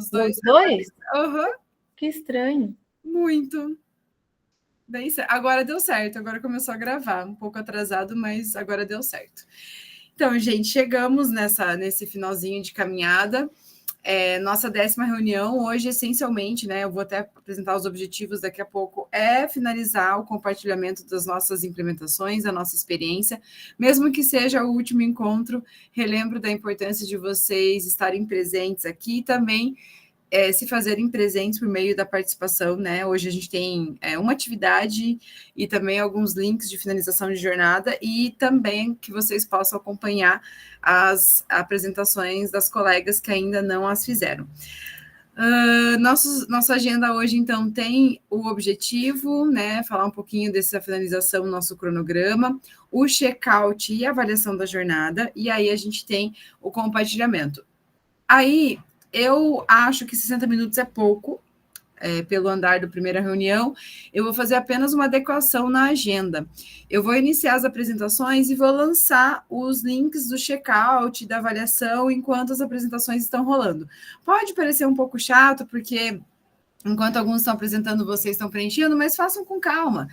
Os Nos dois? dois? Uhum. Que estranho. Muito. Bem, agora deu certo, agora começou a gravar. Um pouco atrasado, mas agora deu certo. Então, gente, chegamos nesse finalzinho de caminhada. Nossa 10ª reunião hoje, essencialmente, né? Eu vou até apresentar os objetivos daqui a pouco, é finalizar o compartilhamento das nossas implementações, da nossa experiência, mesmo que seja o último encontro, relembro da importância de vocês estarem presentes aqui e também se fazerem presentes por meio da participação, né? Hoje a gente tem uma atividade e também alguns links de finalização de jornada e também que vocês possam acompanhar as apresentações das colegas que ainda não as fizeram. Nossa agenda hoje, então, tem o objetivo, né? Falar um pouquinho dessa finalização, nosso cronograma, o check-out e a avaliação da jornada, e aí a gente tem o compartilhamento. Aí, eu acho que 60 minutos é pouco, pelo andar da primeira reunião, eu vou fazer apenas uma adequação na agenda. Eu vou iniciar as apresentações e vou lançar os links do check-out, da avaliação, enquanto as apresentações estão rolando. Pode parecer um pouco chato, porque enquanto alguns estão apresentando, vocês estão preenchendo, mas façam com calma.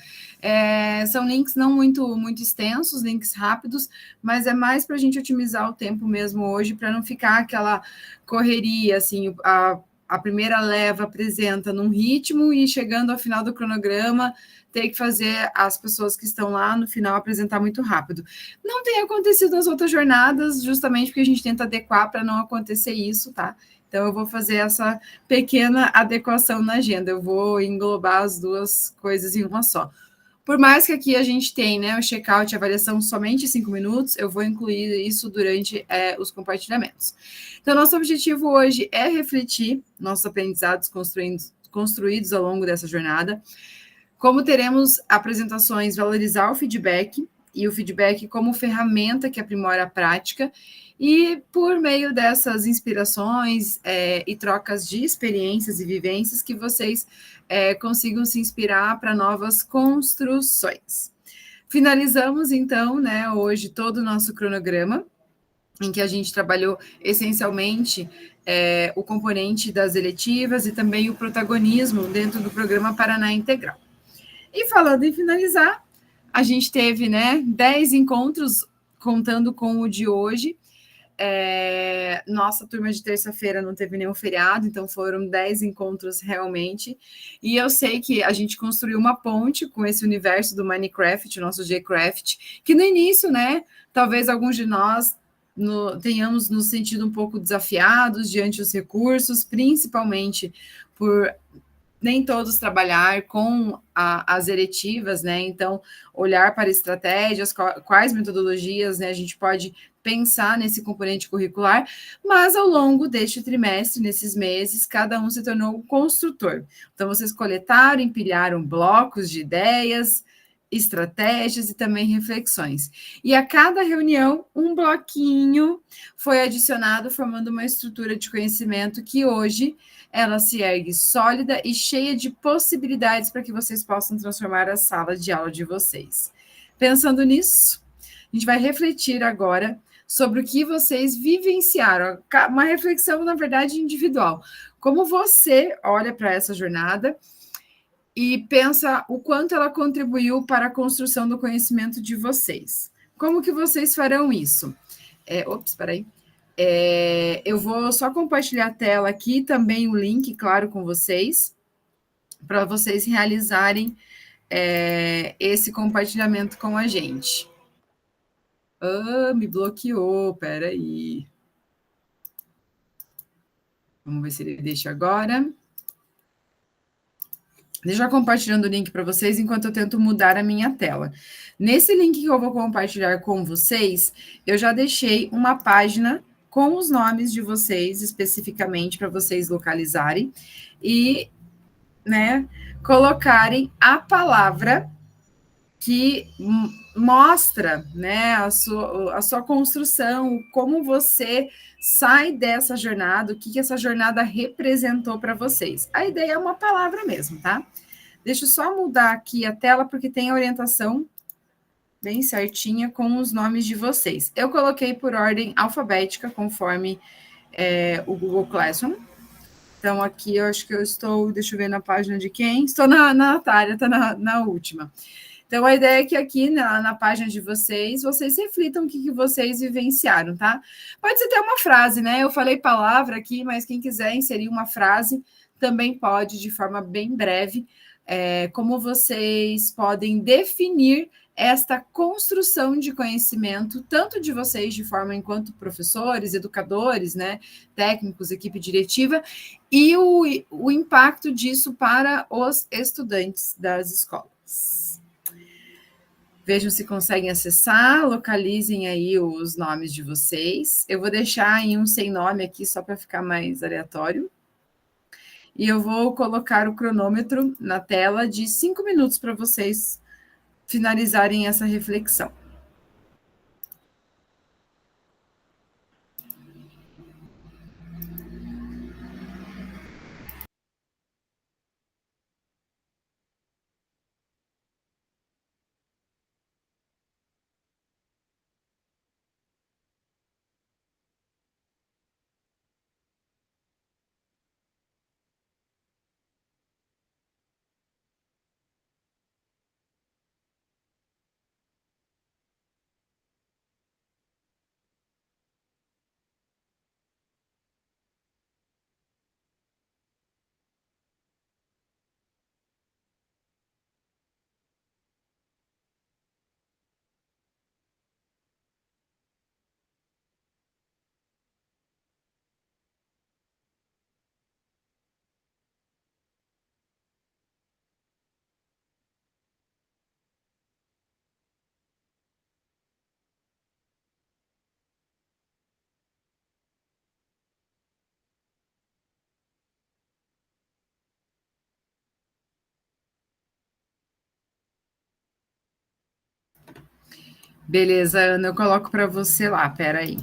São links não muito extensos, links rápidos, mas é mais para a gente otimizar o tempo mesmo hoje, para não ficar aquela correria, assim, a primeira leva apresenta num ritmo e chegando ao final do cronograma, ter que fazer as pessoas que estão lá no final apresentar muito rápido. Não tem acontecido nas outras jornadas, justamente porque a gente tenta adequar para não acontecer isso, tá? Então, eu vou fazer essa pequena adequação na agenda, eu vou englobar as duas coisas em uma só. Por mais que aqui a gente tenha, né, o check-out e a avaliação somente 5 minutos, eu vou incluir isso durante os compartilhamentos. Então, nosso objetivo hoje é refletir nossos aprendizados construídos ao longo dessa jornada. Como teremos apresentações, valorizar o feedback, e o feedback como ferramenta que aprimora a prática, e por meio dessas inspirações e trocas de experiências e vivências que vocês consigam se inspirar para novas construções. Finalizamos, então, né, hoje todo o nosso cronograma, em que a gente trabalhou essencialmente o componente das eletivas e também o protagonismo dentro do programa Paraná Integral. E falando em finalizar, a gente teve, né, 10 encontros, contando com o de hoje. Nossa turma de terça-feira não teve nenhum feriado, então foram 10 encontros realmente. E eu sei que a gente construiu uma ponte com esse universo do Minecraft, o nosso Gcraft, que no início, né, talvez alguns de nós tenhamos nos sentido um pouco desafiados diante dos recursos, principalmente por nem todos trabalhar com as eletivas, né? Então, olhar para estratégias, quais metodologias, né, a gente pode pensar nesse componente curricular, mas ao longo deste trimestre, nesses meses, cada um se tornou um construtor. Então, vocês coletaram, empilharam blocos de ideias, estratégias e também reflexões. E a cada reunião, um bloquinho foi adicionado, formando uma estrutura de conhecimento que hoje ela se ergue sólida e cheia de possibilidades para que vocês possam transformar a sala de aula de vocês. Pensando nisso, a gente vai refletir agora sobre o que vocês vivenciaram, uma reflexão, na verdade, individual. Como você olha para essa jornada e pensa o quanto ela contribuiu para a construção do conhecimento de vocês. Como que vocês farão isso? Espera aí. Eu vou só compartilhar a tela aqui, também o link, claro, com vocês, para vocês realizarem esse compartilhamento com a gente. Me bloqueou, peraí. Vamos ver se ele deixa agora. Deixa eu compartilhando o link para vocês enquanto eu tento mudar a minha tela. Nesse link que eu vou compartilhar com vocês, eu já deixei uma página com os nomes de vocês, especificamente, para vocês localizarem e, né, colocarem a palavra que mostra, né, a sua construção, como você sai dessa jornada, o que essa jornada representou para vocês. A ideia é uma palavra mesmo, tá? Deixa eu só mudar aqui a tela, porque tem a orientação bem certinha com os nomes de vocês. Eu coloquei por ordem alfabética, conforme o Google Classroom. Então, aqui eu acho que eu estou, deixa eu ver na página de quem? Estou na Natália, está na última. Então, a ideia é que aqui na página de vocês, vocês reflitam o que vocês vivenciaram, tá? Pode ser até uma frase, né? Eu falei palavra aqui, mas quem quiser inserir uma frase também pode, de forma bem breve, como vocês podem definir esta construção de conhecimento, tanto de vocês, de forma enquanto professores, educadores, né, técnicos, equipe diretiva, e o impacto disso para os estudantes das escolas. Vejam se conseguem acessar, localizem aí os nomes de vocês. Eu vou deixar em um sem nome aqui, só para ficar mais aleatório. E eu vou colocar o cronômetro na tela de 5 minutos para vocês finalizarem essa reflexão. Beleza, Ana, eu coloco para você lá, peraí.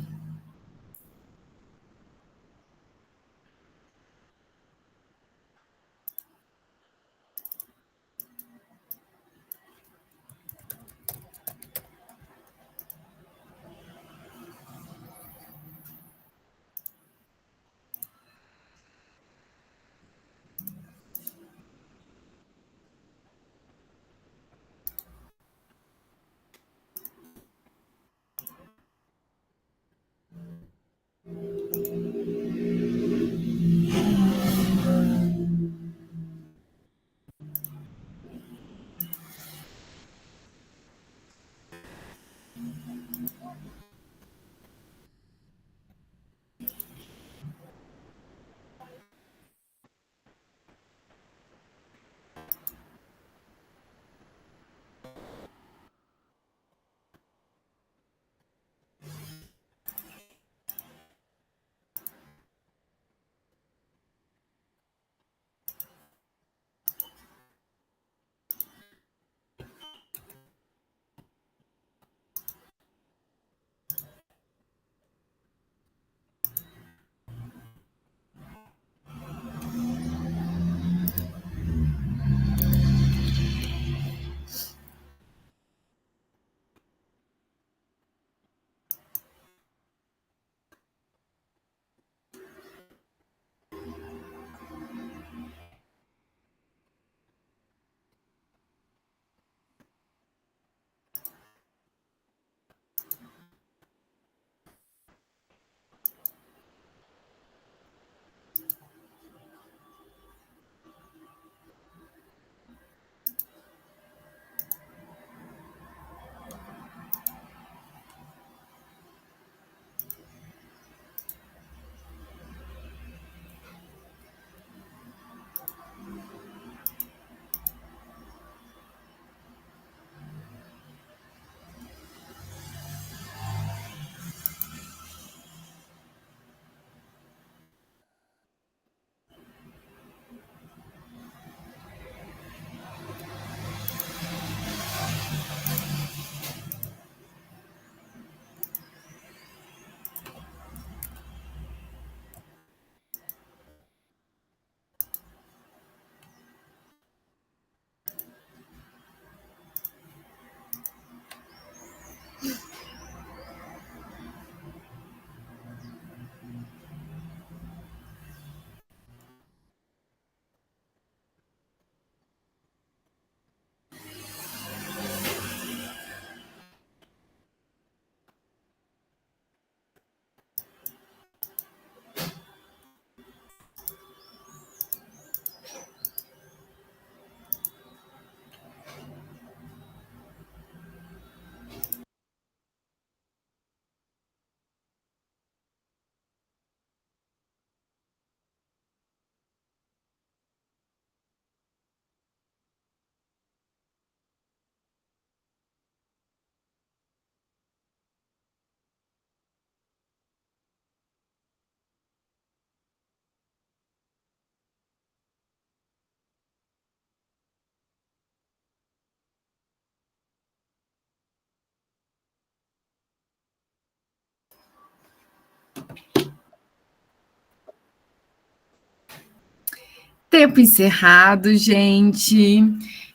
Tempo encerrado, gente.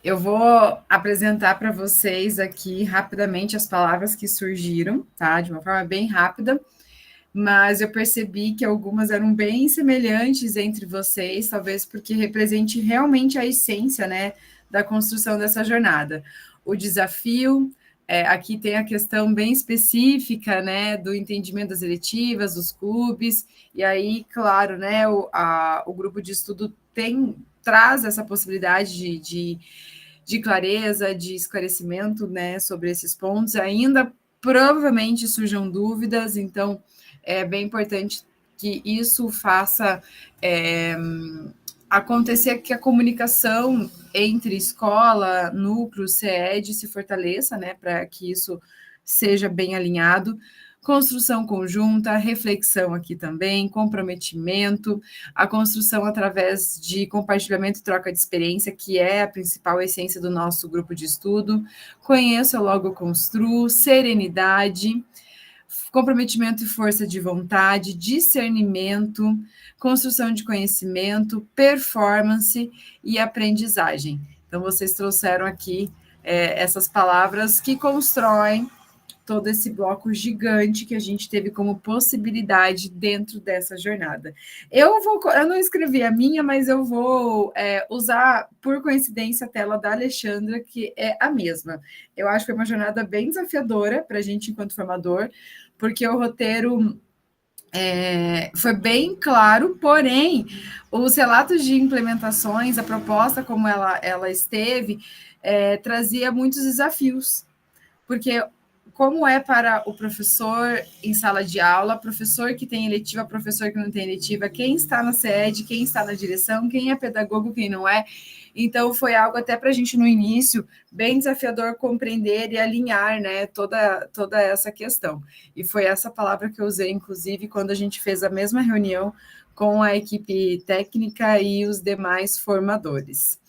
Eu vou apresentar para vocês aqui rapidamente as palavras que surgiram, tá? De uma forma bem rápida, mas eu percebi que algumas eram bem semelhantes entre vocês, talvez porque represente realmente a essência, né, da construção dessa jornada. O desafio, aqui tem a questão bem específica, né, do entendimento das eletivas, dos clubes, e aí, claro, né, o grupo de estudo traz essa possibilidade de clareza, de esclarecimento, né, sobre esses pontos. Ainda provavelmente surjam dúvidas, então é bem importante que isso faça acontecer, que a comunicação entre escola, núcleo, CED se fortaleça, né, para que isso seja bem alinhado. Construção conjunta, reflexão aqui também, comprometimento, a construção através de compartilhamento e troca de experiência, que é a principal essência do nosso grupo de estudo. Conheça, logo construo, serenidade, comprometimento e força de vontade, discernimento, construção de conhecimento, performance e aprendizagem. Então, vocês trouxeram aqui essas palavras que constroem todo esse bloco gigante que a gente teve como possibilidade dentro dessa jornada. Eu não escrevi a minha, mas eu vou usar, por coincidência, a tela da Alexandra, que é a mesma. Eu acho que foi uma jornada bem desafiadora para a gente enquanto formador, porque o roteiro foi bem claro, porém, os relatos de implementações, a proposta como ela esteve, trazia muitos desafios, porque como é para o professor em sala de aula, professor que tem eletiva, professor que não tem eletiva, quem está na SED, quem está na direção, quem é pedagogo, quem não é. Então, foi algo até para a gente, no início, bem desafiador compreender e alinhar, né, toda essa questão. E foi essa palavra que eu usei, inclusive, quando a gente fez a mesma reunião com a equipe técnica e os demais formadores.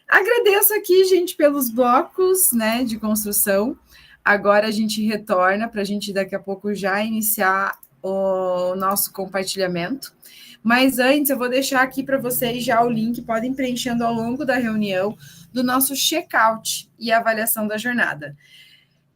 Agradeço aqui, gente, pelos blocos, né, de construção. Agora a gente retorna para a gente daqui a pouco já iniciar o nosso compartilhamento. Mas antes eu vou deixar aqui para vocês já o link, podem preenchendo ao longo da reunião, do nosso check-out e avaliação da jornada.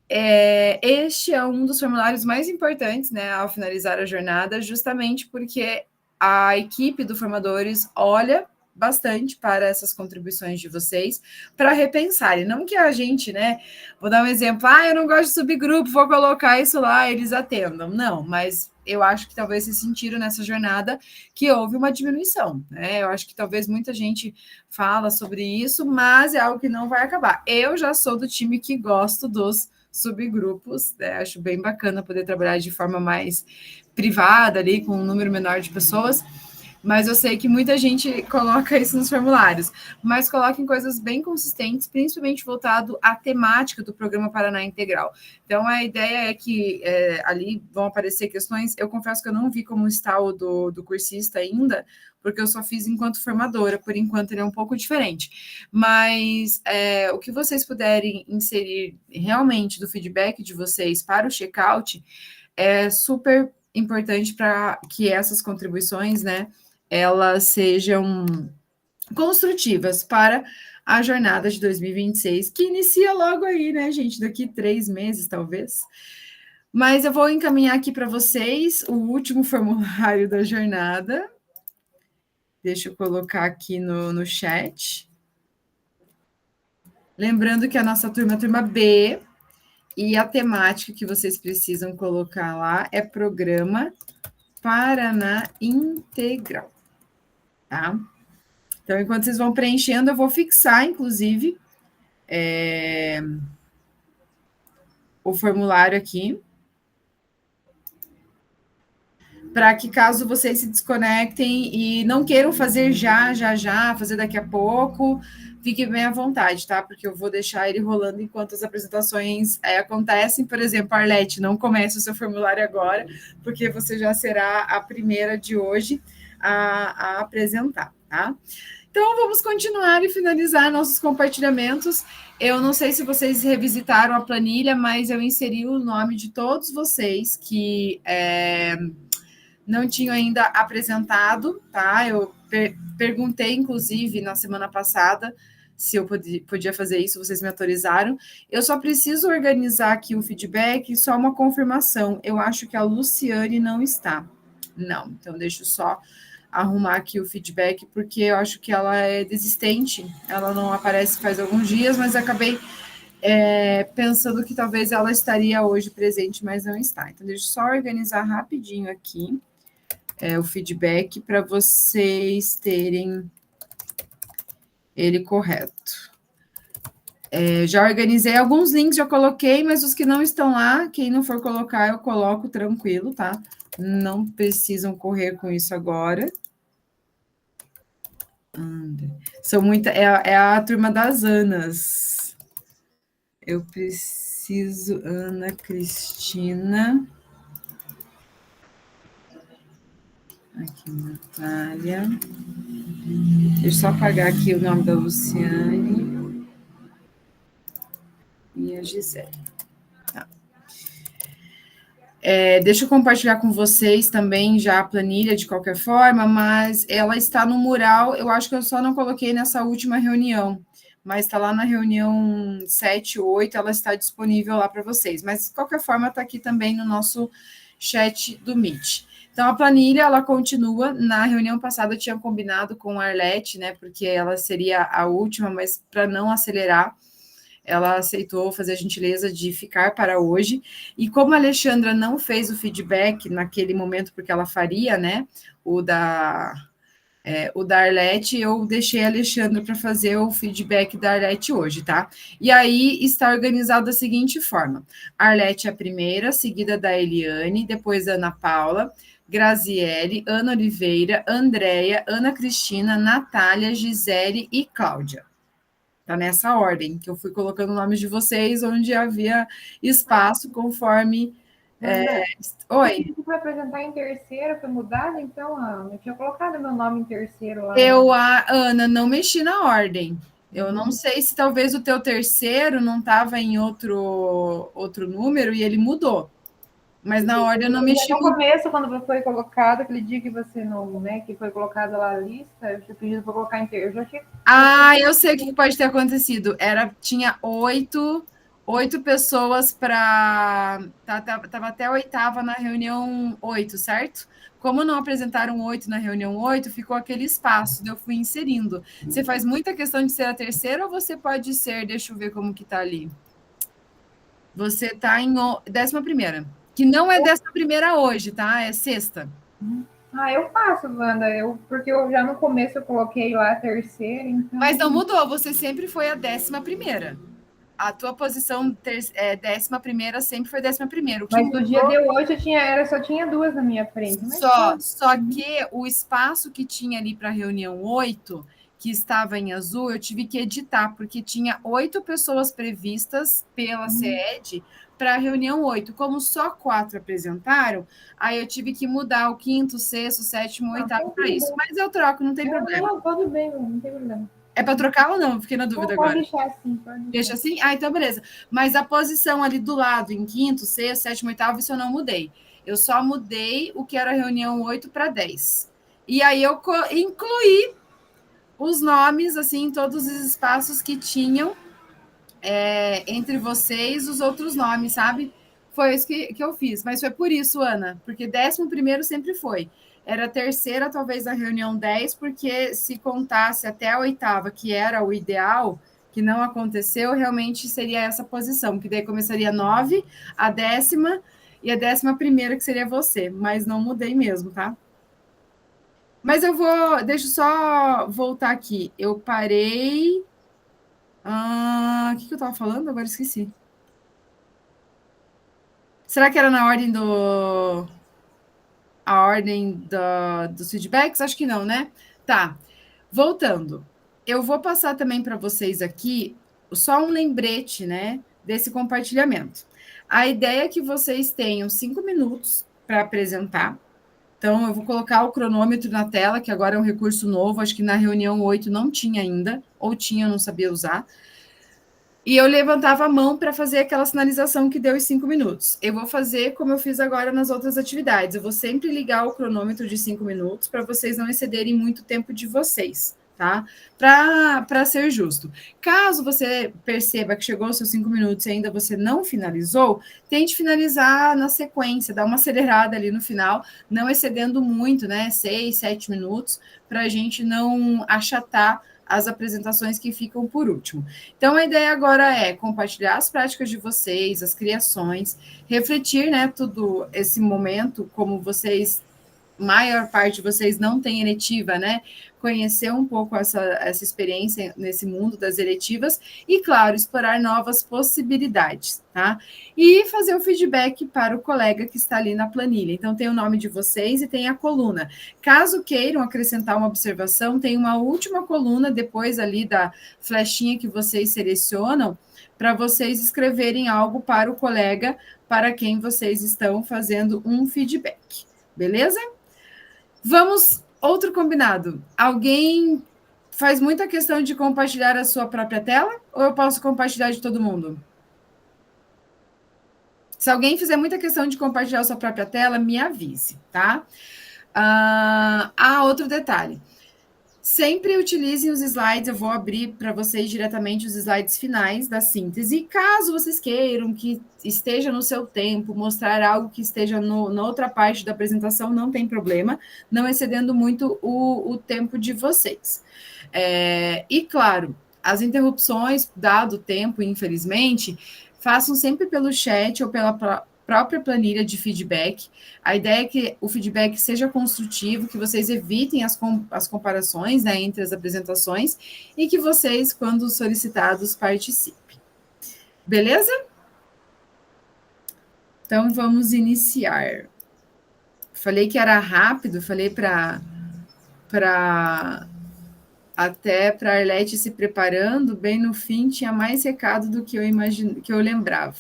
Este é um dos formulários mais importantes, né, ao finalizar a jornada, justamente porque a equipe do Formadores olha bastante para essas contribuições de vocês, para repensarem, não que a gente, né, vou dar um exemplo, eu não gosto de subgrupo, vou colocar isso lá, eles atendam, não, mas eu acho que talvez vocês sentiram nessa jornada que houve uma diminuição, né, eu acho que talvez muita gente fala sobre isso, mas é algo que não vai acabar. Eu já sou do time que gosto dos subgrupos, né? Acho bem bacana poder trabalhar de forma mais privada ali, com um número menor de pessoas, mas eu sei que muita gente coloca isso nos formulários, mas coloquem coisas bem consistentes, principalmente voltado à temática do Programa Paraná Integral. Então, a ideia é que ali vão aparecer questões, eu confesso que eu não vi como está o do cursista ainda, porque eu só fiz enquanto formadora, por enquanto ele é um pouco diferente, mas o que vocês puderem inserir realmente do feedback de vocês para o checkout é super importante para que essas contribuições, né, elas sejam construtivas para a jornada de 2026, que inicia logo aí, né, gente, daqui 3 meses, talvez. Mas eu vou encaminhar aqui para vocês o último formulário da jornada. Deixa eu colocar aqui no chat. Lembrando que a nossa turma é a turma B, e a temática que vocês precisam colocar lá é Programa Paraná Integral, tá? Então, enquanto vocês vão preenchendo, eu vou fixar, inclusive, o formulário aqui, para que caso vocês se desconectem e não queiram fazer já, fazer daqui a pouco, fiquem bem à vontade, tá? Porque eu vou deixar ele rolando enquanto as apresentações acontecem. Por exemplo, Arlete, não comece o seu formulário agora, porque você já será a primeira de hoje a apresentar, tá? Então, vamos continuar e finalizar nossos compartilhamentos. Eu não sei se vocês revisitaram a planilha, mas eu inseri o nome de todos vocês que não tinham ainda apresentado, tá? Eu perguntei, inclusive, na semana passada, se eu podia fazer isso, vocês me autorizaram. Eu só preciso organizar aqui o feedback, só uma confirmação. Eu acho que a Luciane não está. Não, então deixa eu só arrumar aqui o feedback, porque eu acho que ela é desistente. Ela não aparece faz alguns dias, mas acabei pensando que talvez ela estaria hoje presente, mas não está. Então, deixa eu só organizar rapidinho aqui o feedback para vocês terem ele correto. Já organizei alguns links, já coloquei, mas os que não estão lá, quem não for colocar, eu coloco tranquilo, tá? Não precisam correr com isso agora. São muita. É a turma das Anas. Eu preciso. Ana Cristina. Aqui, Natália. Deixa eu só apagar aqui o nome da Luciane. E a Gisele. Tá. Deixa eu compartilhar com vocês também já a planilha de qualquer forma, mas ela está no mural. Eu acho que eu só não coloquei nessa última reunião, mas está lá na reunião 7, 8, ela está disponível lá para vocês. Mas, de qualquer forma, está aqui também no nosso chat do Meet. Então, a planilha, ela continua. Na reunião passada, eu tinha combinado com a Arlete, né, porque ela seria a última, mas para não acelerar, ela aceitou fazer a gentileza de ficar para hoje. E como a Alexandra não fez o feedback naquele momento, porque ela faria, né, o da Arlete, eu deixei a Alexandra para fazer o feedback da Arlete hoje, tá? E aí está organizado da seguinte forma: a Arlete é a primeira, seguida da Eliane, depois Ana Paula, Graziele, Ana Oliveira, Andréia, Ana Cristina, Natália, Gisele e Cláudia. Tá nessa ordem que eu fui colocando nomes de vocês, onde havia espaço conforme. Oi. Você foi apresentar em terceiro, foi mudado, então, Ana? Eu tinha colocado meu nome em terceiro lá. Ana, não mexi na ordem. Eu não sei se talvez o teu terceiro não estava em outro número e ele mudou. Mas na ordem eu não mexi. No começo, quando foi colocado, aquele dia que você não, né, que foi colocada lá a lista, eu tinha pedido para colocar em terceiro. Eu sei o que pode ter acontecido. Tinha oito pessoas para. Tava até a oitava na reunião 8, certo? Como não apresentaram 8 na reunião 8, ficou aquele espaço, eu fui inserindo. Você faz muita questão de ser a terceira ou você pode ser, deixa eu ver como que tá ali. Você tá em 11ª, que não é 11ª hoje, tá? É sexta. Eu faço, Wanda, porque eu já no começo eu coloquei lá a terceira, então... Mas não mudou, você sempre foi a 11ª. A tua posição 11ª sempre foi 11ª. Mas no dia de hoje só tinha 2 na minha frente. Só que o espaço que tinha ali para a reunião 8, que estava em azul, eu tive que editar, porque tinha 8 pessoas previstas pela CED para a reunião 8. Como só 4 apresentaram, aí eu tive que mudar o 5º, 6º, 7º, 8º para isso. Mas eu troco, não tem problema. Não, tudo bem, não tem problema. É para trocar ou não? Fiquei na dúvida agora. Pode deixar assim, pode deixar. Deixa assim? Então beleza. Mas a posição ali do lado, em 5º, 6º, 7º, 8º, isso eu não mudei. Eu só mudei o que era a reunião 8 para 10. E aí eu incluí os nomes, assim, em todos os espaços que tinham entre vocês, os outros nomes, sabe? Foi isso que eu fiz. Mas foi por isso, Ana, porque 11º sempre foi. Era a terceira, talvez, a reunião 10, porque se contasse até a 8ª, que era o ideal, que não aconteceu, realmente seria essa posição, que daí começaria 9, a 10ª e a 11ª, que seria você. Mas não mudei mesmo, tá? Mas deixa eu só voltar aqui. Eu parei... o que eu estava falando? Agora esqueci. Será que era na ordem dos feedbacks? Acho que não, né? Tá. Voltando. Eu vou passar também para vocês aqui só um lembrete, né, desse compartilhamento. A ideia é que vocês tenham 5 minutos para apresentar. Então, eu vou colocar o cronômetro na tela, que agora é um recurso novo. Acho que na reunião 8 não tinha ainda, ou tinha, eu não sabia usar. E eu levantava a mão para fazer aquela sinalização que deu os 5 minutos. Eu vou fazer como eu fiz agora nas outras atividades. Eu vou sempre ligar o cronômetro de 5 minutos para vocês não excederem muito tempo de vocês, tá? Para ser justo. Caso você perceba que chegou aos seus 5 minutos e ainda você não finalizou, tente finalizar na sequência, dar uma acelerada ali no final, não excedendo muito, né? 6, 7 minutos, para a gente não achatar as apresentações que ficam por último. Então, a ideia agora é compartilhar as práticas de vocês, as criações, refletir, né, tudo esse momento, como vocês, maior parte de vocês não tem eletiva, né, conhecer um pouco essa experiência nesse mundo das eletivas e, claro, explorar novas possibilidades, tá? E fazer o feedback para o colega que está ali na planilha. Então, tem o nome de vocês e tem a coluna. Caso queiram acrescentar uma observação, tem uma última coluna depois ali da flechinha que vocês selecionam para vocês escreverem algo para o colega para quem vocês estão fazendo um feedback. Beleza? Vamos, outro combinado. Alguém faz muita questão de compartilhar a sua própria tela ou eu posso compartilhar de todo mundo? Se alguém fizer muita questão de compartilhar a sua própria tela, me avise, tá? Outro detalhe. Sempre utilizem os slides, eu vou abrir para vocês diretamente os slides finais da síntese. Caso vocês queiram que esteja no seu tempo, mostrar algo que esteja na outra parte da apresentação, não tem problema, não excedendo muito o tempo de vocês. E, claro, as dado o tempo, infelizmente, façam sempre pelo chat ou pela própria planilha de feedback. A ideia é que o feedback seja construtivo, que vocês evitem as comparações, né, entre as apresentações e que vocês, quando solicitados, participem. Beleza? Então, vamos iniciar. Falei que era rápido, falei até para a Arlete se preparando, bem no fim tinha mais recado do que eu lembrava.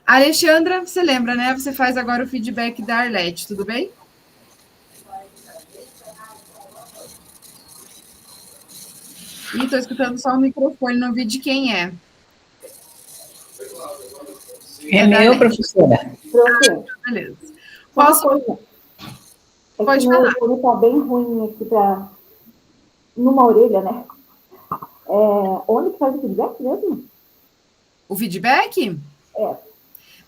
Alexandra, você lembra, né? Você faz agora o feedback da Arlete, tudo bem? Ih, estou escutando só o microfone, não vi de quem é. É meu, professora. Beleza. Posso? Pode falar. O está bem ruim aqui numa orelha, né? Onde que faz o feedback mesmo? O feedback? É.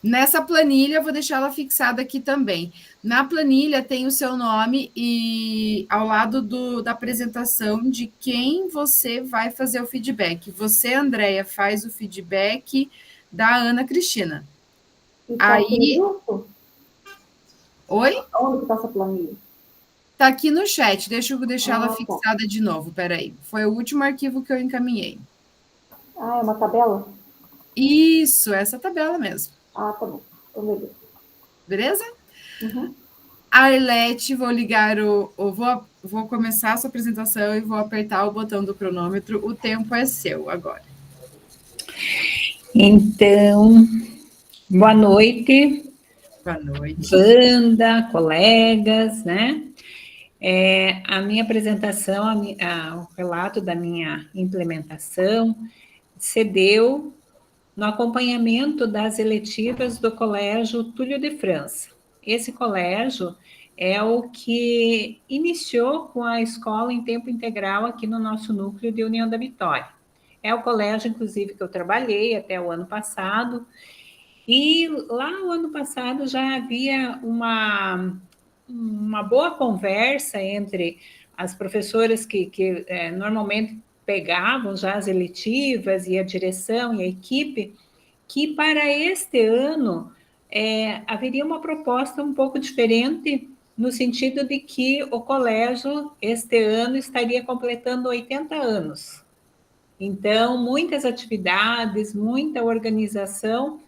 Nessa planilha, vou deixar ela fixada aqui também. Na planilha tem o seu nome e ao lado da apresentação de quem você vai fazer o feedback. Você, Andréia, faz o feedback da Ana Cristina. E tá aí... Oi? Onde que está essa planilha? Está aqui no chat. Deixa eu deixar ela fixada de novo. Peraí. Foi o último arquivo que eu encaminhei. É uma tabela? Isso, essa tabela mesmo. Tá bom. Então, beleza? Uhum. Arlete, vou ligar vou começar a sua apresentação e vou apertar o botão do cronômetro. O tempo é seu agora. Então, boa noite. Boa noite. Wanda, colegas, né? A minha apresentação, o relato da minha implementação se deu no acompanhamento das eletivas do Colégio Túlio de França. Esse colégio é o que iniciou com a escola em tempo integral aqui no nosso núcleo de União da Vitória. É o colégio, inclusive, que eu trabalhei até o ano passado, e lá no ano passado já havia uma boa conversa entre as professoras que normalmente pegavam já as eletivas e a direção e a equipe, que para este ano haveria uma proposta um pouco diferente, no sentido de que o colégio, este ano, estaria completando 80 anos. Então, muitas atividades, muita organização,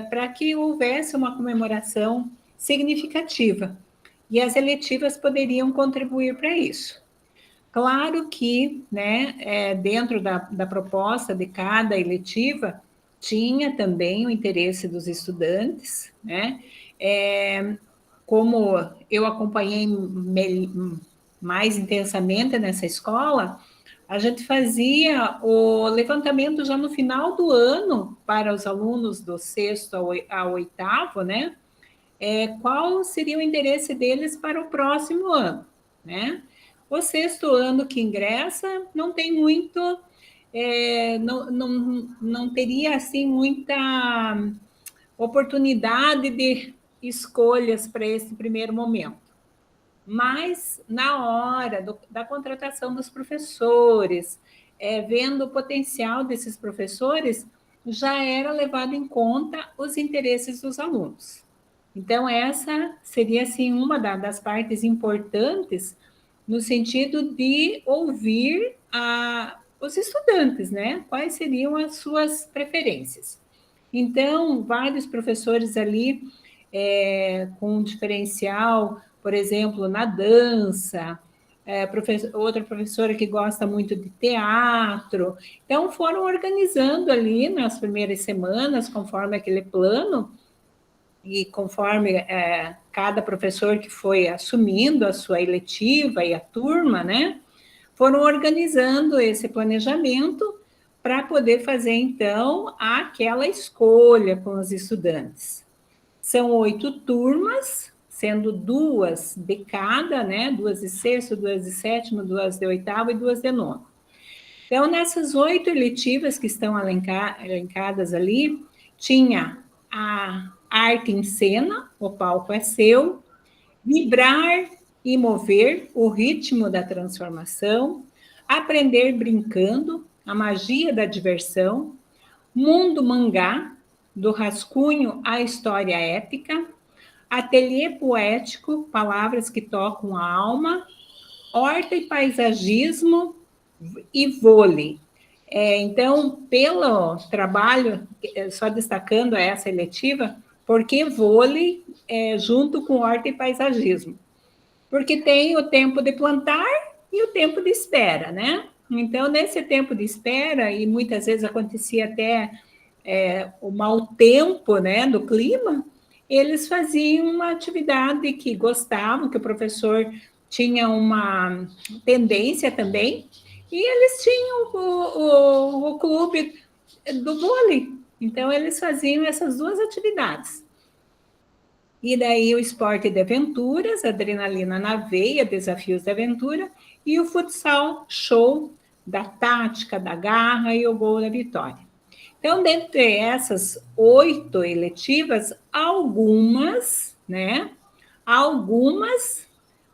para que houvesse uma comemoração significativa. E as eletivas poderiam contribuir para isso. Claro que, né, dentro da proposta de cada eletiva, tinha também o interesse dos estudantes, né? Como eu acompanhei mais intensamente nessa escola, a gente fazia o levantamento já no final do ano para os alunos do 6º ao 8º, né? Qual seria o interesse deles para o próximo ano, né? O 6º ano que ingressa não tem muito, não teria assim muita oportunidade de escolhas para esse primeiro momento. Mas, na hora da contratação dos professores, vendo o potencial desses professores, já era levado em conta os interesses dos alunos. Então, essa seria, assim, uma das partes importantes, no sentido de ouvir os estudantes, né? Quais seriam as suas preferências. Então, vários professores ali com diferencial, por exemplo, na dança, outra professora que gosta muito de teatro. Então, foram organizando ali nas primeiras semanas, conforme aquele plano, e conforme cada professor que foi assumindo a sua eletiva e a turma, né, foram organizando esse planejamento para poder fazer, então, aquela escolha com os estudantes. São 8 turmas, sendo 2 de cada, né? 2 de 6º, 2 de 7º, 2 de 8º e 2 de 9º. Então, nessas 8 eletivas que estão elencadas ali, tinha a arte em cena, o palco é seu, vibrar e mover, o ritmo da transformação, aprender brincando, a magia da diversão, mundo mangá, do rascunho à história épica, ateliê poético, palavras que tocam a alma, horta e paisagismo e vôlei. Então, pelo trabalho, só destacando essa eletiva, porque vôlei junto com horta e paisagismo? Porque tem o tempo de plantar e o tempo de espera, né? Então, nesse tempo de espera, e muitas vezes acontecia até o mau tempo, né, do clima, eles faziam uma atividade que gostavam, que o professor tinha uma tendência também, e eles tinham o clube do vôlei. Então, eles faziam essas 2 atividades. E daí o esporte de aventuras, adrenalina na veia, desafios de aventura, e o futsal show da tática, da garra e o gol da vitória. Então, dentre essas 8 eletivas, algumas, né? Algumas,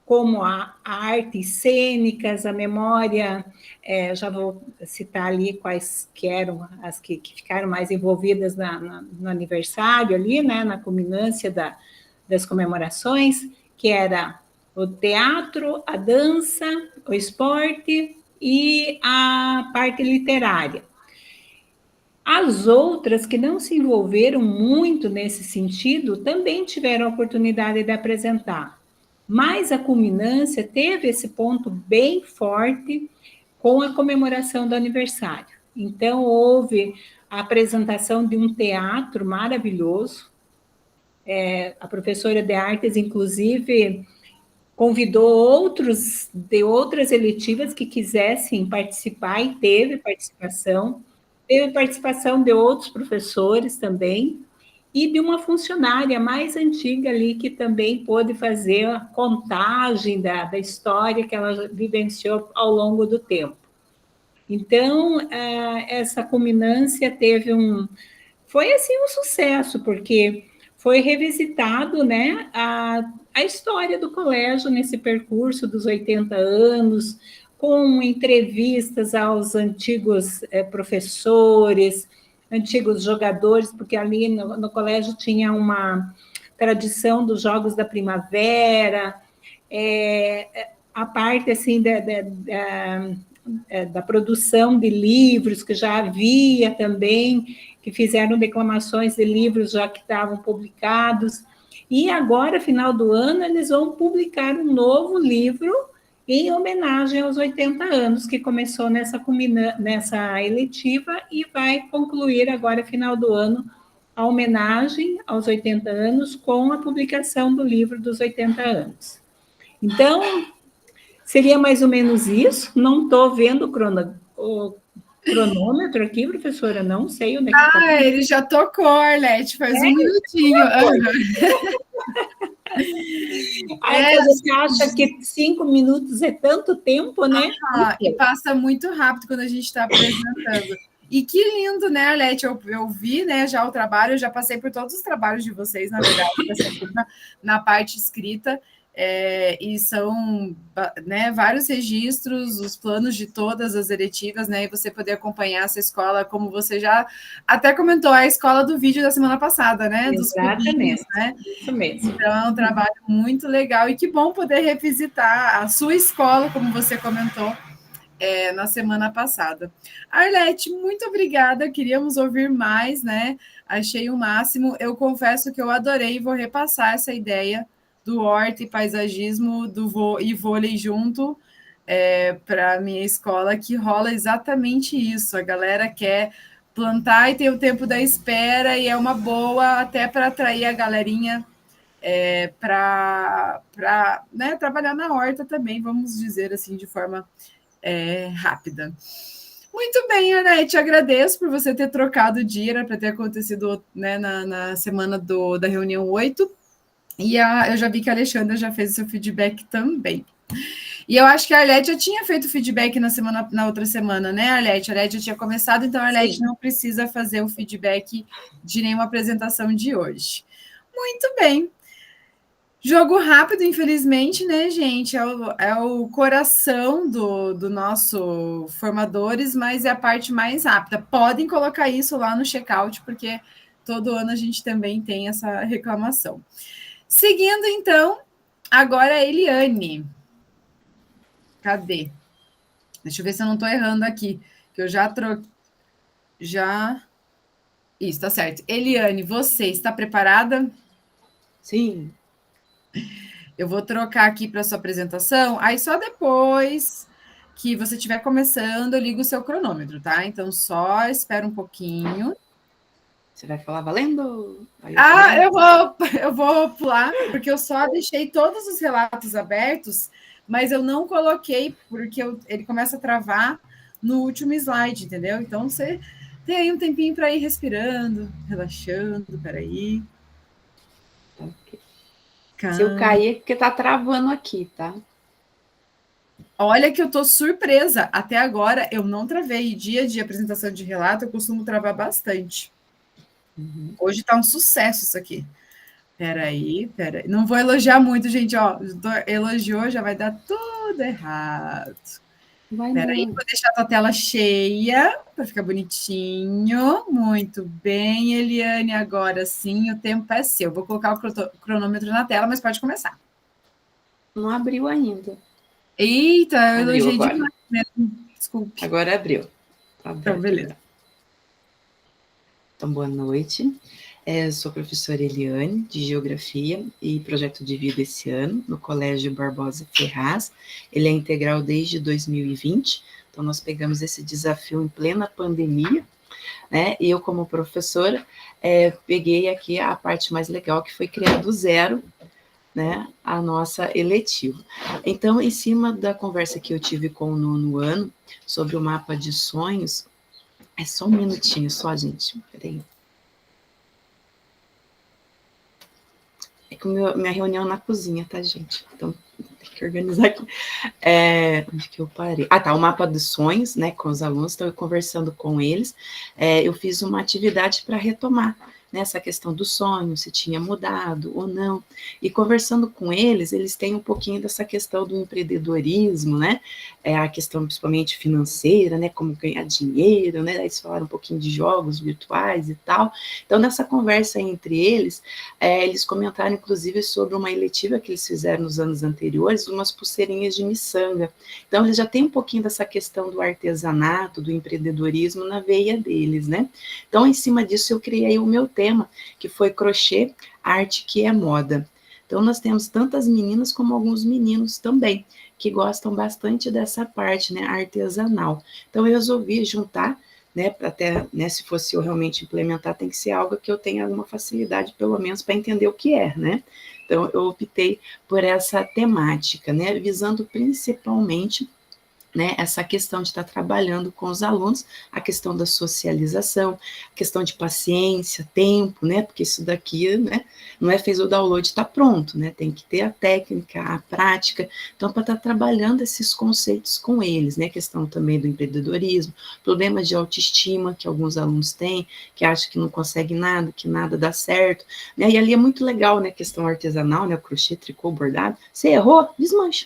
como a artes cênicas, a memória, já vou citar ali quais que eram as que ficaram mais envolvidas no aniversário ali, né? Na culminância das comemorações, que era o teatro, a dança, o esporte e a parte literária. As outras que não se envolveram muito nesse sentido também tiveram a oportunidade de apresentar, mas a culminância teve esse ponto bem forte com a comemoração do aniversário. Então, houve a apresentação de um teatro maravilhoso. A professora de artes, inclusive, convidou outros de outras eletivas que quisessem participar e teve participação. Teve participação de outros professores também, e de uma funcionária mais antiga ali, que também pôde fazer a contagem da história que ela vivenciou ao longo do tempo. Então, essa culminância foi assim um sucesso, porque foi revisitado, né, a história do colégio nesse percurso dos 80 anos, com entrevistas aos antigos professores, antigos jogadores, porque ali no colégio tinha uma tradição dos Jogos da Primavera, a parte assim da produção de livros, que já havia também, que fizeram declamações de livros já que estavam publicados, e agora, final do ano, eles vão publicar um novo livro em homenagem aos 80 anos, que começou nessa eletiva e vai concluir agora, final do ano, a homenagem aos 80 anos com a publicação do livro dos 80 anos. Então, Seria mais ou menos isso. Não estou vendo o cronômetro aqui, professora, não sei onde é que está. Ele já tocou, Arlete, faz um minutinho. Aí você acha que 5 minutos é tanto tempo, né? E passa muito rápido quando a gente está apresentando. E que lindo, né, Arlete? Eu vi, né, já o trabalho, eu já passei por todos os trabalhos de vocês, na verdade, na parte escrita, e são, né, vários registros, os planos de todas as eletivas, né, e você poder acompanhar essa escola, como você já até comentou, a escola do vídeo da semana passada, né? Exatamente. Dos cubinhos, né? Isso mesmo. Então, é um trabalho muito legal e que bom poder revisitar a sua escola, como você comentou, na semana passada. Arlete, muito obrigada, queríamos ouvir mais, né? Achei o máximo. Eu confesso que eu adorei e vou repassar essa ideia do horta e paisagismo e vôlei junto para a minha escola, que rola exatamente isso. A galera quer plantar e tem o tempo da espera, e é uma boa até para atrair a galerinha para né, trabalhar na horta também, vamos dizer assim, de forma rápida. Muito bem, Arlete, agradeço por você ter trocado o dia, era para ter acontecido, né, na semana da reunião 8, e eu já vi que a Alexandra já fez o seu feedback também. E eu acho que a Arlete já tinha feito feedback na outra semana, né, Arlete? A Arlete já tinha começado, então a Arlete não precisa fazer o feedback de nenhuma apresentação de hoje. Muito bem. Jogo rápido, infelizmente, né, gente? É o coração do nosso formadores, mas é a parte mais rápida. Podem colocar isso lá no checkout, porque todo ano a gente também tem essa reclamação. Seguindo, então, agora a Eliane. Cadê? Deixa eu ver se eu não estou errando aqui, que eu já troquei. Isso, tá certo. Eliane, você está preparada? Sim. Eu vou trocar aqui para a sua apresentação, aí só depois que você estiver começando, eu ligo o seu cronômetro, tá? Então, só espera um pouquinho. Você vai falar valendo? Eu vou pular, porque eu só deixei todos os relatos abertos, mas eu não coloquei, porque ele começa a travar no último slide, entendeu? Então, você tem aí um tempinho para ir respirando, relaxando, peraí. Okay. Se eu cair é porque tá travando aqui, tá? Olha que eu tô surpresa. Até agora eu não travei. Dia de apresentação de relato eu costumo travar bastante. Uhum. Hoje tá um sucesso isso aqui. Peraí. Não vou elogiar muito, gente. Ó, elogiou, já vai dar tudo errado. Peraí, vou deixar a tua tela cheia para ficar bonitinho. Muito bem, Eliane. Agora sim, o tempo é seu. Vou colocar o cronômetro na tela, mas pode começar. Não abriu ainda. Eita, eu elogiei demais mesmo. Desculpe. Agora abriu. Então, beleza. Então, boa noite. Eu sou a professora Eliane, de Geografia e Projeto de Vida esse ano, no Colégio Barbosa Ferraz. Ele é integral desde 2020, então nós pegamos esse desafio em plena pandemia, né? E eu, como professora, peguei aqui a parte mais legal, que foi criar do zero, né, a nossa eletiva. Então, em cima da conversa que eu tive com o nono ano, sobre o mapa de sonhos, é só um minutinho, só, gente, peraí. É que minha reunião é na cozinha, tá, gente? Então, tem que organizar aqui. Onde que eu parei? Ah, tá, o mapa dos sonhos, né, com os alunos, estou conversando com eles. Eu fiz uma atividade para retomar nessa questão do sonho, se tinha mudado ou não, e conversando com eles têm um pouquinho dessa questão do empreendedorismo, né, a questão principalmente financeira, né, como ganhar dinheiro, né, eles falaram um pouquinho de jogos virtuais e tal. Então, nessa conversa entre eles, eles comentaram, inclusive, sobre uma eletiva que eles fizeram nos anos anteriores, umas pulseirinhas de miçanga. Então, eles já têm um pouquinho dessa questão do artesanato, do empreendedorismo na veia deles, né. Então, em cima disso, eu criei o meu tema, que foi crochê, arte que é moda. Então, nós temos tantas meninas como alguns meninos também, que gostam bastante dessa parte, né, artesanal. Então, eu resolvi juntar, né, até, né, se fosse eu realmente implementar, tem que ser algo que eu tenha alguma facilidade, pelo menos, para entender o que é, né. Então, eu optei por essa temática, né, visando principalmente, né, essa questão de estar trabalhando com os alunos, a questão da socialização, a questão de paciência, tempo, né, porque isso daqui, né, não é fez o download, está pronto, né, tem que ter a técnica, a prática, então para estar trabalhando esses conceitos com eles, né, a questão também do empreendedorismo, problema de autoestima que alguns alunos têm, que acham que não conseguem nada, que nada dá certo, né, e ali é muito legal, né, a questão artesanal, né, o crochê, tricô, bordado, você errou, desmancha.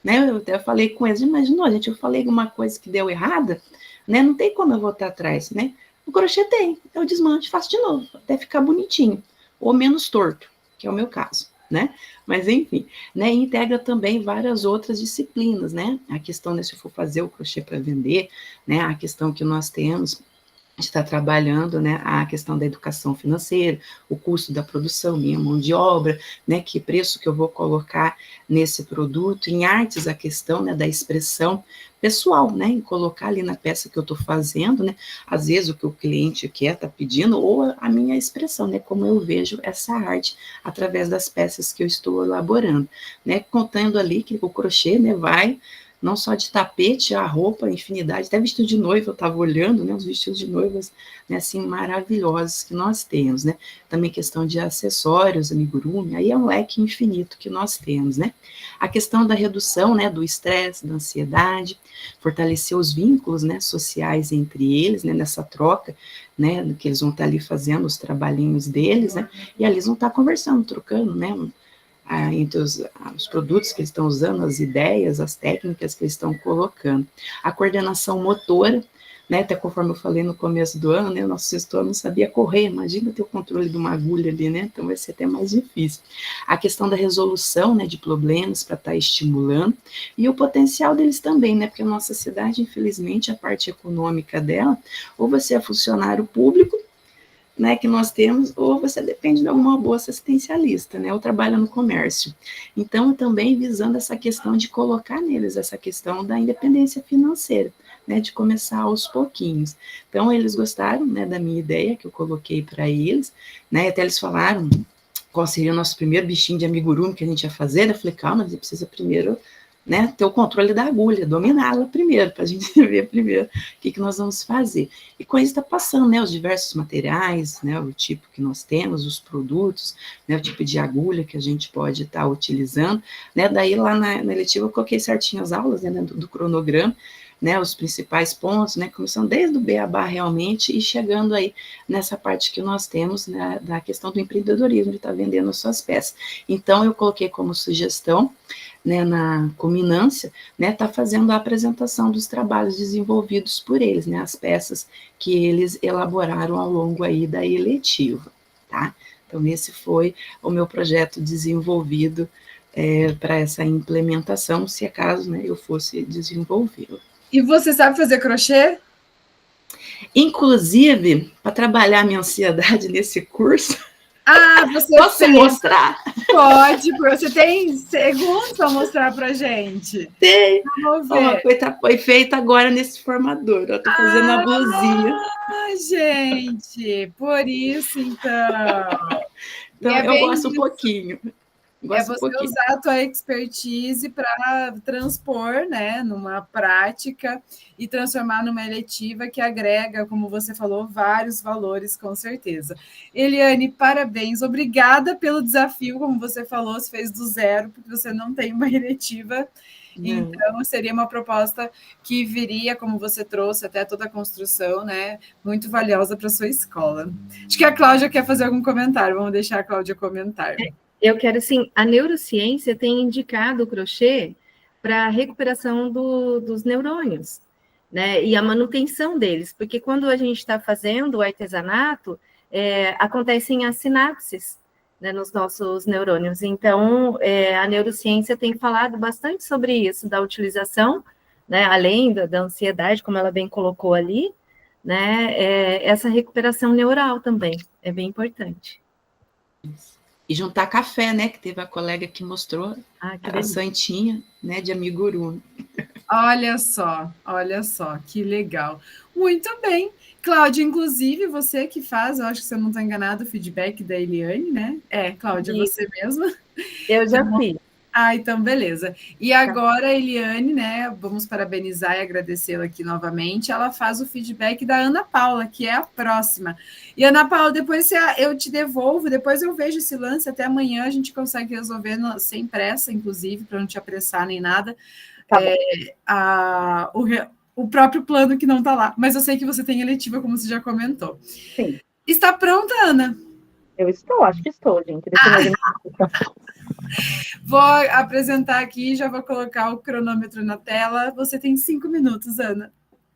Né, eu até falei com eles, imaginou, gente, eu falei alguma coisa que deu errada, né, não tem como eu voltar atrás, né, o crochê tem, eu desmancho, faço de novo, até ficar bonitinho, ou menos torto, que é o meu caso, né, mas enfim, né, integra também várias outras disciplinas, né, a questão, né, se eu for fazer o crochê para vender, né, a questão que nós temos, está trabalhando, né, a questão da educação financeira, o custo da produção, minha mão de obra, né, que preço que eu vou colocar nesse produto, em artes a questão, né, da expressão pessoal, né, em colocar ali na peça que eu estou fazendo, né, às vezes o que o cliente quer, está pedindo, ou a minha expressão, né, como eu vejo essa arte através das peças que eu estou elaborando, né, contando ali que o crochê, né, vai não só de tapete, a roupa, infinidade, até vestido de noiva, eu estava olhando, né, os vestidos de noivas, né, assim, maravilhosos que nós temos, né, também questão de acessórios, amigurumi, aí é um leque infinito que nós temos, né, a questão da redução, né, do estresse, da ansiedade, fortalecer os vínculos, né, sociais entre eles, né, nessa troca, né, que eles vão estar ali fazendo os trabalhinhos deles, né, e ali eles vão estar conversando, trocando, né, entre os produtos que eles estão usando, as ideias, as técnicas que eles estão colocando. A coordenação motora, né, até conforme eu falei no começo do ano, né, o nosso sexto ano não sabia correr, imagina ter o controle de uma agulha ali, né, então vai ser até mais difícil. A questão da resolução, né, de problemas para estar estimulando, e o potencial deles também, né, porque a nossa cidade, infelizmente, a parte econômica dela, ou você é funcionário público, né, que nós temos, ou você depende de alguma bolsa assistencialista, né, ou trabalha no comércio. Então, também visando essa questão de colocar neles essa questão da independência financeira, né, de começar aos pouquinhos. Então, eles gostaram, né, da minha ideia, que eu coloquei para eles, né, até eles falaram qual seria o nosso primeiro bichinho de amigurumi que a gente ia fazer, eu falei, calma, a gente precisa primeiro, né, ter o controle da agulha, dominá-la primeiro, para a gente ver primeiro o que nós vamos fazer. E com isso está passando, né, os diversos materiais, né, o tipo que nós temos, os produtos, né, o tipo de agulha que a gente pode estar utilizando, né, daí lá na eletiva eu coloquei certinho as aulas, né, do cronograma, né, os principais pontos, né, começando desde o beabá realmente e chegando aí nessa parte que nós temos, né, da questão do empreendedorismo, de estar vendendo as suas peças. Então, eu coloquei como sugestão, né, na culminância, né, tá fazendo a apresentação dos trabalhos desenvolvidos por eles, né, as peças que eles elaboraram ao longo aí da eletiva, tá? Então, esse foi o meu projeto desenvolvido para essa implementação, se acaso, né, eu fosse desenvolvê-lo. E você sabe fazer crochê? Inclusive, para trabalhar a minha ansiedade nesse curso, você posso mostrar? Pode, você tem segundos para mostrar para a gente. Tem. Vamos ver. Uma coisa foi feita agora nesse formador. Eu estou fazendo a blusinha. Gente, por isso, então. Então, eu gosto um pouquinho. Você usar a tua expertise para transpor, né, numa prática e transformar numa eletiva que agrega, como você falou, vários valores, com certeza. Eliane, parabéns, obrigada pelo desafio, como você falou, você fez do zero, porque você não tem uma eletiva, então seria uma proposta que viria, como você trouxe, até toda a construção, né, muito valiosa para a sua escola. Acho que a Cláudia quer fazer algum comentário, vamos deixar a Cláudia comentar. Eu quero, sim, a neurociência tem indicado o crochê para a recuperação dos neurônios, né, e a manutenção deles, porque quando a gente está fazendo o artesanato, acontecem as sinapses, né, nos nossos neurônios. Então, a neurociência tem falado bastante sobre isso, da utilização, né, além da ansiedade, como ela bem colocou ali, né, essa recuperação neural também é bem importante. E juntar café, né? Que teve a colega que mostrou Que a delícia. santinha, né? De amiguru. Olha só, que legal. Muito bem. Cláudia, inclusive, você que faz, eu acho que você não está enganado, o feedback da Eliane, né? Cláudia, você mesma. Eu já fiz. Então beleza. E agora a Eliane, né? Vamos parabenizar e agradecê-la aqui novamente. Ela faz o feedback da Ana Paula, que é a próxima. E Ana Paula, depois eu te devolvo, depois eu vejo esse lance, até amanhã a gente consegue resolver sem pressa, inclusive, para não te apressar nem nada. O próprio plano que não está lá. Mas eu sei que você tem eletiva, como você já comentou. Sim. Está pronta, Ana? Eu estou, acho que estou, gente. Deixa eu organizar. Vou apresentar aqui, já vou colocar o cronômetro na tela. Você tem 5 minutos, Ana.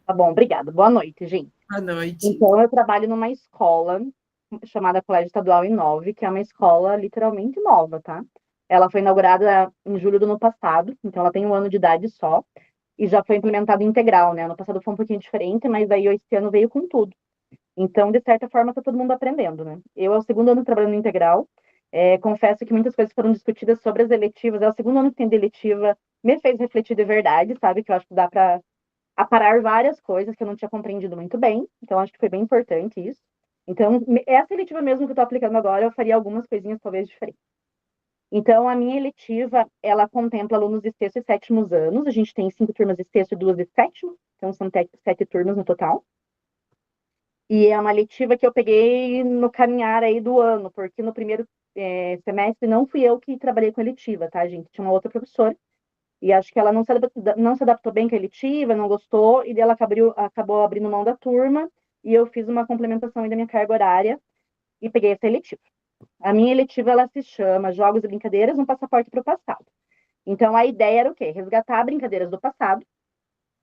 Tá bom, obrigada. Boa noite, gente. Boa noite. Então, eu trabalho numa escola chamada Colégio Estadual Inove, que é uma escola literalmente nova, tá? Ela foi inaugurada em julho do ano passado, então ela tem 1 ano de idade só, e já foi implementada integral, né? Ano passado foi um pouquinho diferente, mas daí esse ano veio com tudo. Então, de certa forma, está todo mundo aprendendo, né? Eu, é o 2º ano trabalhando no integral, confesso que muitas coisas foram discutidas sobre as eletivas, é o 2º ano que tem de eletiva, me fez refletir de verdade, sabe? Que eu acho que dá para aparar várias coisas que eu não tinha compreendido muito bem, então acho que foi bem importante isso. Então, essa eletiva mesmo que eu estou aplicando agora, eu faria algumas coisinhas talvez diferentes. Então, a minha eletiva, ela contempla alunos de 6º e 7º anos, a gente tem 5 turmas de 6º e 2 de 7º, então são 7 turmas no total. E é uma letiva que eu peguei no caminhar aí do ano, porque no primeiro semestre não fui eu que trabalhei com a eletiva, tá, gente? Tinha uma outra professora, e acho que ela não se adaptou bem com a eletiva, não gostou, e ela acabou abrindo mão da turma, e eu fiz uma complementação aí da minha carga horária, e peguei essa eletiva. A minha eletiva, ela se chama Jogos e Brincadeiras, um passaporte para o passado. Então, a ideia era o quê? Resgatar brincadeiras do passado,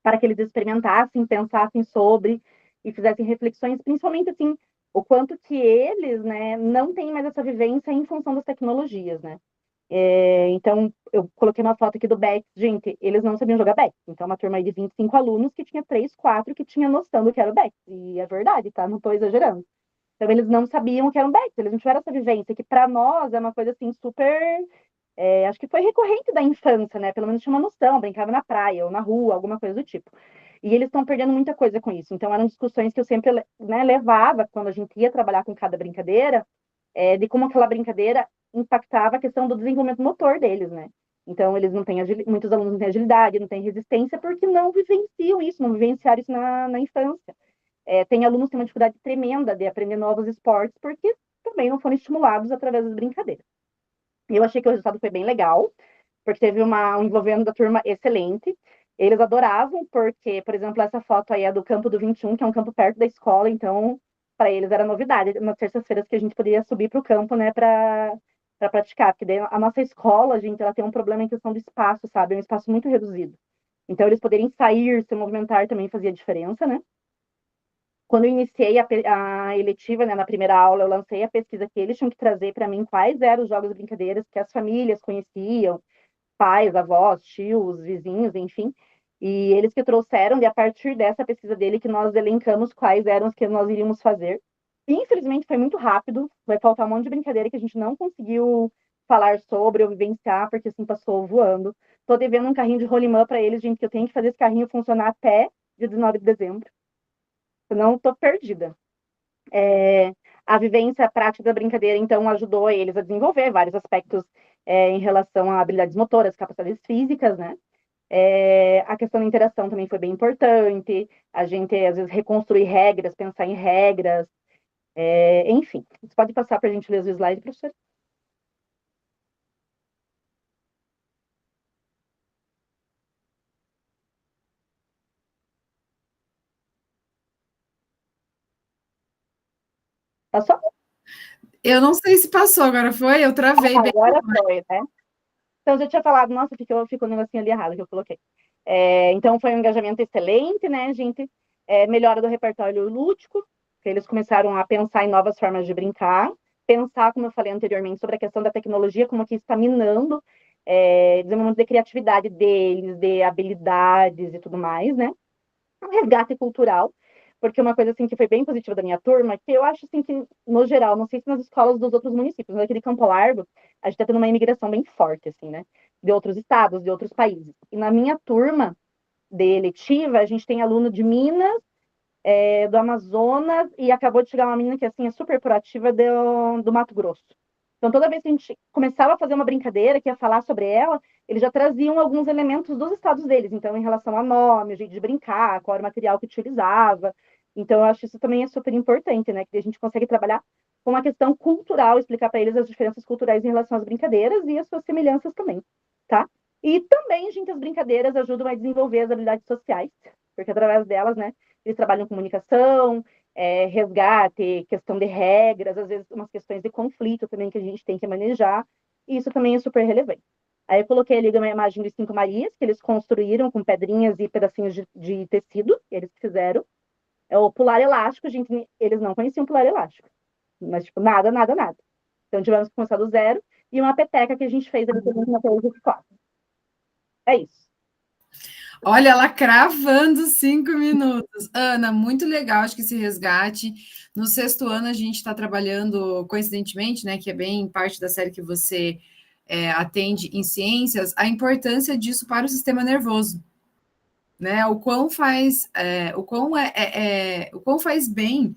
para que eles experimentassem, pensassem sobre e fizessem reflexões, principalmente assim, o quanto que eles, né, não têm mais essa vivência em função das tecnologias, né? Então, eu coloquei uma foto aqui do Bex. Gente, eles não sabiam jogar Bex. Então, uma turma aí de 25 alunos que tinha 3, 4 que tinha noção do que era o Bex. E é verdade, tá? Não estou exagerando. Então, eles não sabiam o que era um Bex. Eles não tiveram essa vivência, que para nós é uma coisa assim super... acho que foi recorrente da infância, né? Pelo menos tinha uma noção, brincava na praia ou na rua, alguma coisa do tipo. E eles estão perdendo muita coisa com isso. Então, eram discussões que eu sempre, né, levava quando a gente ia trabalhar com cada brincadeira, de como aquela brincadeira impactava a questão do desenvolvimento motor deles, né? Então, eles não têm muitos alunos não têm agilidade, não têm resistência, porque não vivenciam isso, não vivenciaram isso na infância. Tem alunos que têm uma dificuldade tremenda de aprender novos esportes, porque também não foram estimulados através das brincadeiras. Eu achei que o resultado foi bem legal, porque teve um envolvimento da turma excelente. Eles adoravam, porque, por exemplo, essa foto aí é do campo do 21, que é um campo perto da escola, então, para eles era novidade, nas terças-feiras que a gente poderia subir para o campo, né, para praticar, porque daí a nossa escola, gente, ela tem um problema em questão do espaço, sabe? É um espaço muito reduzido. Então, eles poderem sair, se movimentar também fazia diferença, né? Quando eu iniciei a eletiva, né, na primeira aula, eu lancei a pesquisa que eles tinham que trazer para mim quais eram os jogos e brincadeiras que as famílias conheciam, pais, avós, tios, vizinhos, enfim. E eles que trouxeram, e a partir dessa pesquisa dele, que nós elencamos quais eram os que nós iríamos fazer. Infelizmente, foi muito rápido, vai faltar um monte de brincadeira que a gente não conseguiu falar sobre ou vivenciar, porque assim passou voando. Estou devendo um carrinho de rolimã para eles, gente, que eu tenho que fazer esse carrinho funcionar até dia 19 de dezembro. Senão, estou perdida. A vivência prática da brincadeira, então, ajudou eles a desenvolver vários aspectos em relação a habilidades motoras, capacidades físicas, né? A questão da interação também foi bem importante, a gente, às vezes, reconstruir regras, pensar em regras, enfim. Você pode passar para a gente ler os slides, professor? Passou? Eu não sei se passou, agora foi? Eu travei bem. Agora foi, né? Então, eu já tinha falado, nossa, ficou um negocinho ali errado que eu coloquei. Então, foi um engajamento excelente, né, gente? Melhora do repertório lúdico, que eles começaram a pensar em novas formas de brincar, pensar, como eu falei anteriormente, sobre a questão da tecnologia, como que está minando desenvolvimento de criatividade deles, de habilidades e tudo mais, né? Um resgate cultural. porque uma coisa assim que foi bem positiva da minha turma, que eu acho assim que, no geral, não sei se nas escolas dos outros municípios, mas aqui de Campo Largo, a gente está tendo uma imigração bem forte, assim, né? De outros estados, de outros países. E na minha turma de eletiva, a gente tem aluno de Minas, do Amazonas, e acabou de chegar uma menina que assim é super proativa do Mato Grosso. Então, toda vez que a gente começava a fazer uma brincadeira, que ia falar sobre ela, eles já traziam alguns elementos dos estados deles. Então, em relação a nome, o jeito de brincar, qual era o material que utilizava. Então, eu acho isso também é super importante, né? Que a gente consegue trabalhar com a questão cultural, explicar para eles as diferenças culturais em relação às brincadeiras e as suas semelhanças também, tá? E também, gente, as brincadeiras ajudam a desenvolver as habilidades sociais, porque através delas, né, eles trabalham comunicação, resgate, questão de regras, às vezes umas questões de conflito também que a gente tem que manejar, e isso também é super relevante. Aí eu coloquei ali uma imagem de 5 Marias, que eles construíram com pedrinhas e pedacinhos de tecido, que eles fizeram. É o pular elástico, gente, eles não conheciam pular elástico, mas tipo, nada, nada, nada. Então tivemos que começar do zero, e uma peteca que a gente fez ali também na PS4. É isso. Olha, ela cravando 5 minutos. Ana, muito legal, acho que esse resgate. No 6º ano, a gente está trabalhando, coincidentemente, né, que é bem parte da série que você atende em ciências, a importância disso para o sistema nervoso. Né? O quão faz, o quão faz bem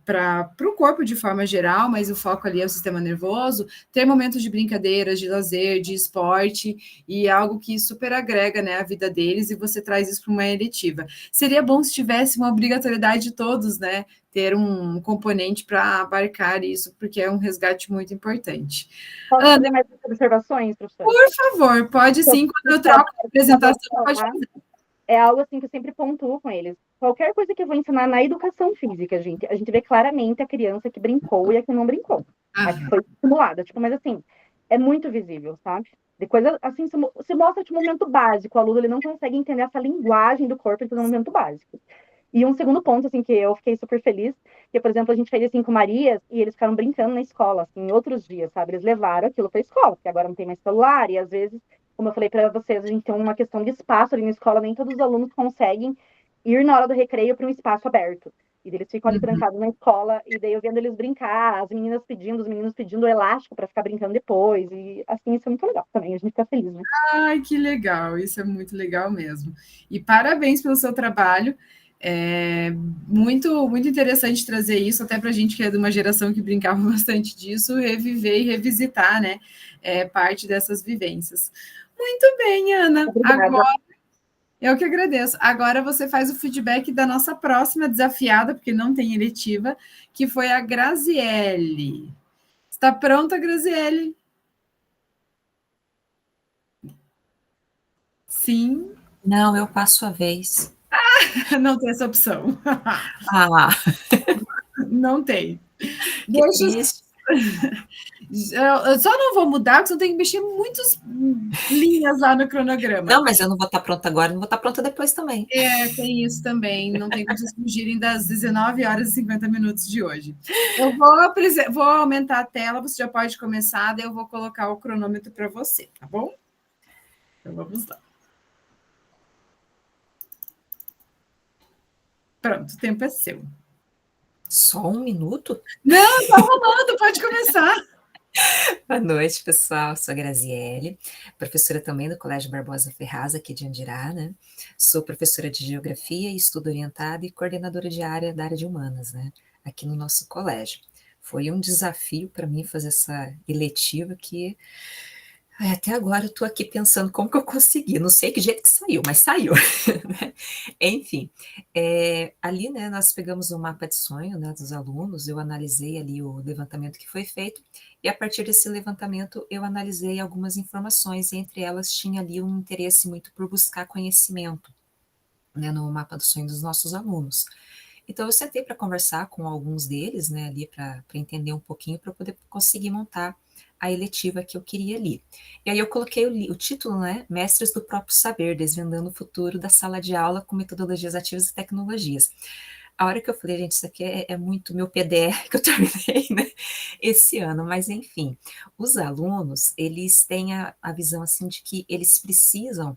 para o corpo de forma geral, mas o foco ali é o sistema nervoso, ter momentos de brincadeiras, de lazer, de esporte, e algo que super agrega, né, a vida deles, e você traz isso para uma eletiva. Seria bom se tivesse uma obrigatoriedade de todos, né, ter um componente para abarcar isso, porque é um resgate muito importante. Posso fazer mais observações, professor? Por favor, pode sim, quando eu troco a apresentação, pode fazer. É algo assim que eu sempre pontuo com eles. Qualquer coisa que eu vou ensinar na educação física, gente, a gente vê claramente a criança que brincou e a que não brincou. A que foi estimulada. Tipo, mas assim, é muito visível, sabe? De coisa assim, se mostra de momento básico. O aluno ele não consegue entender essa linguagem do corpo no momento básico. E um segundo ponto, assim, que eu fiquei super feliz, que, por exemplo, a gente fez as 5 Marias e eles ficaram brincando na escola, assim, em outros dias, sabe? Eles levaram aquilo para a escola, porque agora não tem mais celular e às vezes, como eu falei para vocês, a gente tem uma questão de espaço ali na escola, nem todos os alunos conseguem ir na hora do recreio para um espaço aberto. E eles ficam ali trancados na escola, e daí eu vendo eles brincar, as meninas pedindo, os meninos pedindo elástico para ficar brincando depois, e assim, isso é muito legal também, a gente fica feliz, né? Ai, que legal, isso é muito legal mesmo. E parabéns pelo seu trabalho. É muito, muito interessante trazer isso, até para a gente que é de uma geração que brincava bastante disso, reviver e revisitar, né, parte dessas vivências. Muito bem, Ana. Obrigada. Agora, eu que agradeço. Agora você faz o feedback da nossa próxima desafiada, porque não tem eletiva, que foi a Graziele. Está pronta, Graziele? Sim. Não, eu passo a vez. Não tem essa opção. Ah, Não tem. que Deixa triste. eu só não vou mudar, porque você tem que mexer muitas linhas lá no cronograma. Não, mas eu não vou estar pronta agora, não vou estar pronta depois também. Tem isso também. Não tem como vocês fugirem das 19 horas e 50 minutos de hoje. Eu vou aumentar a tela, você já pode começar, daí eu vou colocar o cronômetro para você, tá bom? Então vamos lá. Pronto, o tempo é seu. Só 1 minuto? Não, tá rolando, pode começar. Boa noite, pessoal. Sou a Graziele, professora também do Colégio Barbosa Ferraz, aqui de Andirá, né? Sou professora de Geografia e Estudo Orientado e coordenadora de área da área de Humanas, né? Aqui no nosso colégio. Foi um desafio para mim fazer essa eletiva que até agora eu estou aqui pensando como que eu consegui, não sei que jeito que saiu, mas saiu. Enfim, ali, né, nós pegamos o mapa de sonho, né, dos alunos, eu analisei ali o levantamento que foi feito, e a partir desse levantamento eu analisei algumas informações, e entre elas tinha ali um interesse muito por buscar conhecimento, né, no mapa do sonho dos nossos alunos. Então eu sentei para conversar com alguns deles, né, ali para entender um pouquinho, para poder conseguir montar a eletiva que eu queria ali. E aí eu coloquei o título, né, Mestres do Próprio Saber, desvendando o futuro da sala de aula com metodologias ativas e tecnologias. A hora que eu falei, gente, isso aqui é muito meu PDF que eu terminei, né, esse ano, mas enfim, os alunos, eles têm a visão, assim, de que eles precisam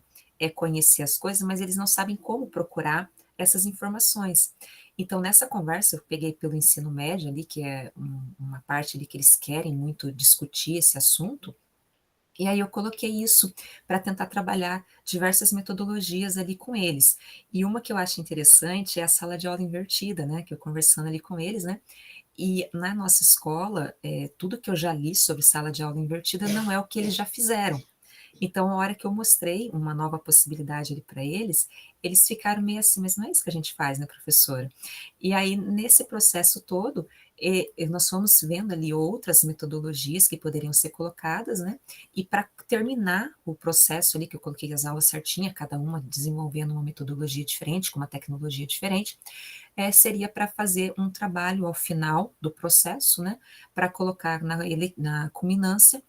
conhecer as coisas, mas eles não sabem como procurar essas informações. Então, nessa conversa, eu peguei pelo ensino médio ali, que é uma parte ali que eles querem muito discutir esse assunto, e aí eu coloquei isso para tentar trabalhar diversas metodologias ali com eles. E uma que eu acho interessante é a sala de aula invertida, né? Que eu conversando ali com eles, né? E na nossa escola, tudo que eu já li sobre sala de aula invertida não é o que eles já fizeram. Então, a hora que eu mostrei uma nova possibilidade ali para eles, eles ficaram meio assim, mas não é isso que a gente faz, né, professora? E aí, nesse processo todo, nós fomos vendo ali outras metodologias que poderiam ser colocadas, né? E para terminar o processo ali, que eu coloquei as aulas certinha, cada uma desenvolvendo uma metodologia diferente, com uma tecnologia diferente, seria para fazer um trabalho ao final do processo, né? Para colocar na culminância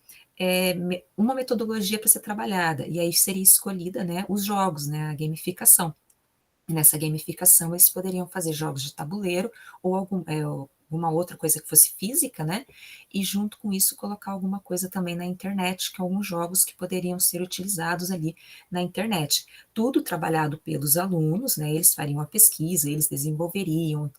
uma metodologia para ser trabalhada, e aí seria escolhida, né, os jogos, né, a gamificação. Nessa gamificação, eles poderiam fazer jogos de tabuleiro ou alguma outra coisa que fosse física, né? E junto com isso colocar alguma coisa também na internet, que alguns jogos que poderiam ser utilizados ali na internet. Tudo trabalhado pelos alunos, né? Eles fariam a pesquisa, eles desenvolveriam,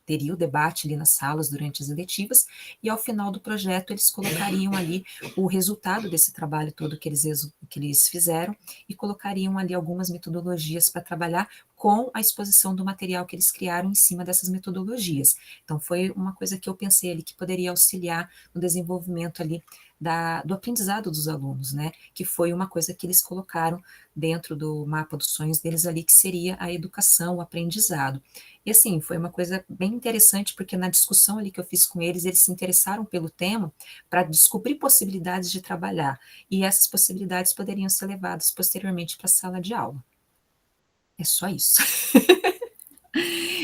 teria o debate ali nas salas durante as eletivas, e ao final do projeto eles colocariam ali o resultado desse trabalho todo que eles fizeram e colocariam ali algumas metodologias para trabalhar com a exposição do material que eles criaram em cima dessas metodologias. Então, foi uma coisa que eu pensei ali que poderia auxiliar no desenvolvimento ali do aprendizado dos alunos, né? Que foi uma coisa que eles colocaram dentro do mapa dos sonhos deles ali, que seria a educação, o aprendizado. E assim, foi uma coisa bem interessante, porque na discussão ali que eu fiz com eles se interessaram pelo tema para descobrir possibilidades de trabalhar, e essas possibilidades poderiam ser levadas posteriormente para a sala de aula. É só isso.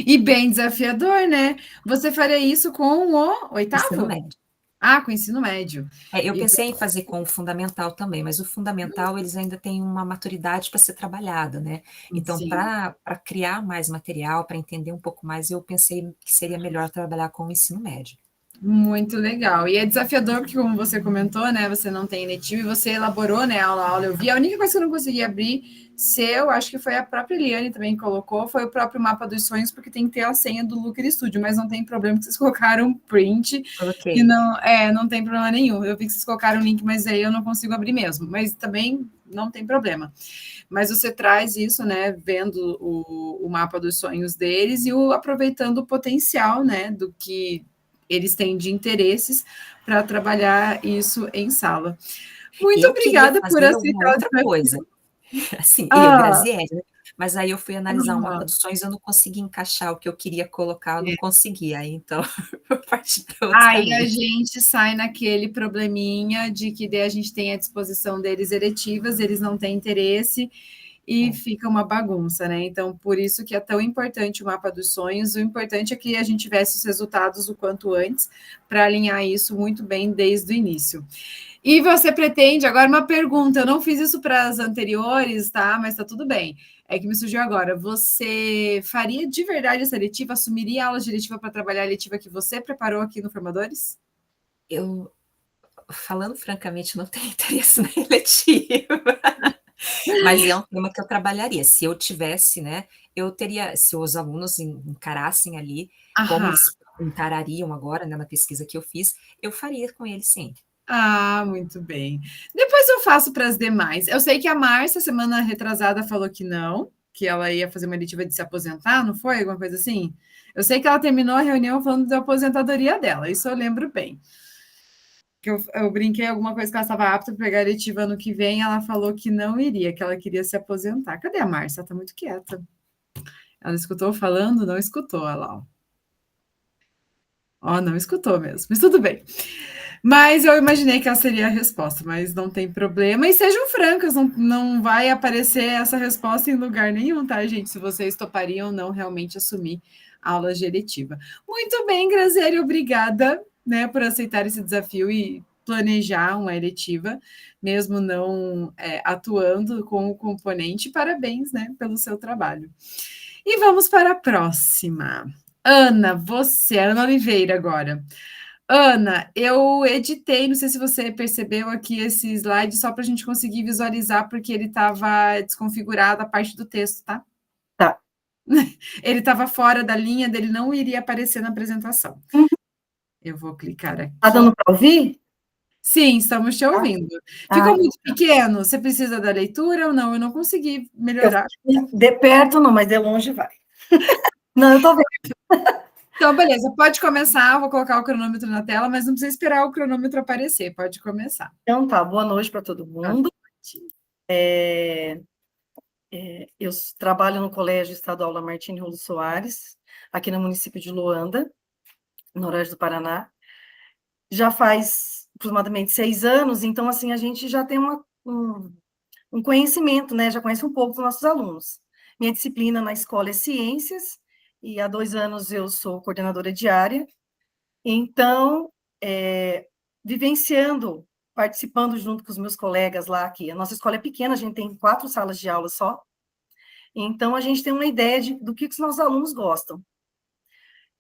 E bem desafiador, né? Você faria isso com o oitavo? Ensino médio. Ah, com o ensino médio. Eu pensei em fazer com o fundamental também, mas o fundamental eles ainda têm uma maturidade para ser trabalhada, né? Então, para criar mais material, para entender um pouco mais, eu pensei que seria melhor trabalhar com o ensino médio. Muito legal. E é desafiador porque, como você comentou, né, você não tem eletivo e você elaborou, né, aula a aula. Eu vi, a única coisa que eu não consegui abrir, acho que foi a própria Eliane também que colocou, foi o próprio mapa dos sonhos, porque tem que ter a senha do Looker Studio, mas não tem problema que vocês colocaram um print. Coloquei. E não tem problema nenhum. Eu vi que vocês colocaram o link, mas aí eu não consigo abrir mesmo. Mas também não tem problema. Mas você traz isso, né, vendo o mapa dos sonhos deles e aproveitando o potencial, né, do que eles têm de interesses para trabalhar isso em sala. Muito obrigada por aceitar outra coisa. Assim, Graziele, né? Mas aí eu fui analisar o mapa dos sonhos, eu não consegui encaixar o que eu queria colocar, eu não consegui, aí então eu parti para outros caminhos. Aí a gente sai naquele probleminha de que daí a gente tem à disposição deles eletivas, eles não têm interesse, e fica uma bagunça, né? Então, por isso que é tão importante o mapa dos sonhos. O importante é que a gente tivesse os resultados o quanto antes, para alinhar isso muito bem desde o início. E você pretende, agora uma pergunta, eu não fiz isso para as anteriores, tá? Mas tá tudo bem. É que me surgiu agora. Você faria de verdade essa letiva? Assumiria a aula de letiva para trabalhar a letiva que você preparou aqui no Formadores? Eu, falando francamente, não tenho interesse na letiva. Mas é um tema que eu trabalharia. Se eu tivesse, né, eu teria, se os alunos encarassem ali, como eles encarariam agora, né, na pesquisa que eu fiz, eu faria com eles, sim. Ah, muito bem. Depois eu faço para as demais. Eu sei que a Márcia, semana retrasada, falou que não, que ela ia fazer uma letiva de se aposentar, não foi? Alguma coisa assim? Eu sei que ela terminou a reunião falando da aposentadoria dela, isso eu lembro bem. Que eu brinquei alguma coisa que ela estava apta para pegar a letiva ano que vem, ela falou que não iria, que ela queria se aposentar. Cadê a Márcia? Ela está muito quieta. Ela escutou falando? Não escutou, olha lá. Ó, não escutou mesmo, mas tudo bem. Mas eu imaginei que ela seria a resposta, mas não tem problema. E sejam francas, não vai aparecer essa resposta em lugar nenhum, tá, gente? Se vocês topariam ou não realmente assumir a aula de eletiva. Muito bem, Graziele, obrigada, né, por aceitar esse desafio e planejar uma eletiva, mesmo não atuando com o componente. Parabéns, né, pelo seu trabalho. E vamos para a próxima. Ana Oliveira agora. Ana, eu editei, não sei se você percebeu aqui esse slide, só para a gente conseguir visualizar, porque ele estava desconfigurado a parte do texto, tá? Tá. Ele estava fora da linha dele, não iria aparecer na apresentação. Eu vou clicar aqui. Tá dando para ouvir? Sim, estamos te ouvindo. Ficou muito pequeno? Você precisa da leitura ou não? Eu não consegui melhorar. De perto não, mas de longe vai. Não, eu estou vendo. Então, beleza, pode começar. Eu vou colocar o cronômetro na tela, mas não precisa esperar o cronômetro aparecer. Pode começar. Então tá, boa noite para todo mundo. Eu trabalho no Colégio Estadual Lamartine Rolo Soares, aqui no município de Luanda, no oeste do Paraná. Já faz aproximadamente 6 anos, então, assim, a gente já tem um conhecimento, né? Já conhece um pouco dos nossos alunos. Minha disciplina na escola é Ciências, e há 2 anos eu sou coordenadora de área. Então, vivenciando, participando junto com os meus colegas lá aqui. A nossa escola é pequena, a gente tem 4 salas de aula só. Então, a gente tem uma ideia do que os nossos alunos gostam.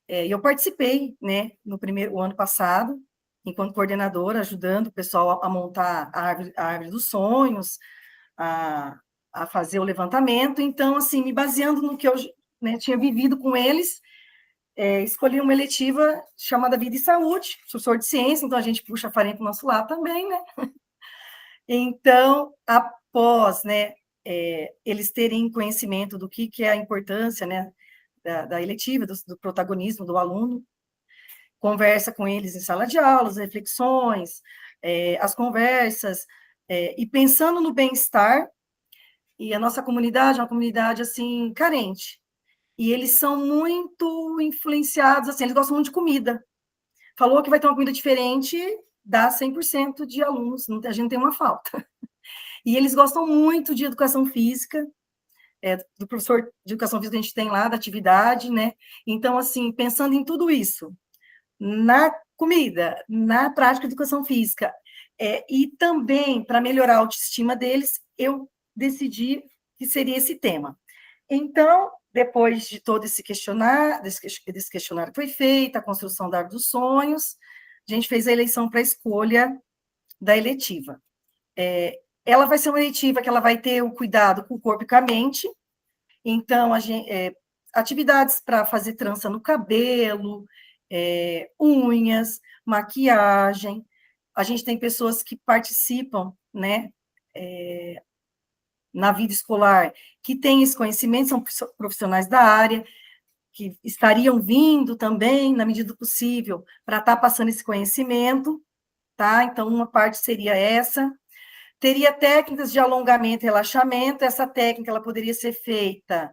Eu participei, né, no ano passado, enquanto coordenadora, ajudando o pessoal a montar a árvore dos sonhos, a fazer o levantamento. Então, assim, me baseando no que eu, né, tinha vivido com eles, escolhi uma eletiva chamada Vida e Saúde, professor de ciência, então a gente puxa a farinha para o nosso lado também, né? Então, após, né, eles terem conhecimento do que é a importância, né, da eletiva, do protagonismo do aluno, conversa com eles em sala de aula, as reflexões, as conversas, e pensando no bem-estar, e a nossa comunidade é uma comunidade, assim, carente, e eles são muito influenciados, assim, eles gostam muito de comida. Falou que vai ter uma comida diferente, dá 100% de alunos, a gente não tem uma falta. E eles gostam muito de educação física, do professor de educação física que a gente tem lá, da atividade, né? Então, assim, pensando em tudo isso, na comida, na prática de educação física, e também para melhorar a autoestima deles, eu decidi que seria esse tema. Então, depois de todo esse questionário, desse questionário que foi feito, a construção da árvore dos sonhos, a gente fez a eleição para a escolha da eletiva. Ela vai ser uma eletiva que ela vai ter o cuidado com o corpo e com a mente. Então, atividades para fazer trança no cabelo, unhas, maquiagem. A gente tem pessoas que participam, né, na vida escolar, que têm esse conhecimento, são profissionais da área, que estariam vindo também, na medida do possível, para estar passando esse conhecimento, tá? Então, uma parte seria essa. Teria técnicas de alongamento e relaxamento. Essa técnica ela poderia ser feita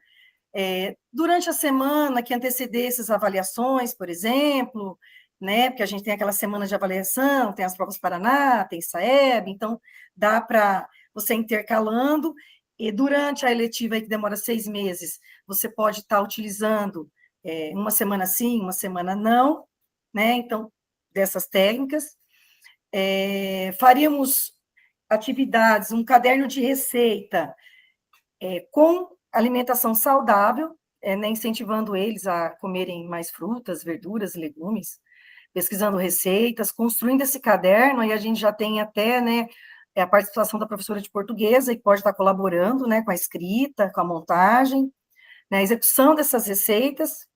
durante a semana que antecedesse as avaliações, por exemplo, né? Porque a gente tem aquela semana de avaliação, tem as provas Paraná, tem SAEB, então dá para você intercalando, e durante a eletiva aí, que demora 6 meses, você pode estar utilizando uma semana sim, uma semana não, né? Então, dessas técnicas. Faríamos atividades, um caderno de receita com alimentação saudável, né, incentivando eles a comerem mais frutas, verduras, legumes, pesquisando receitas, construindo esse caderno, aí a gente já tem até, né, a participação da professora de português, que pode estar colaborando, né, com a escrita, com a montagem, né, a execução dessas receitas,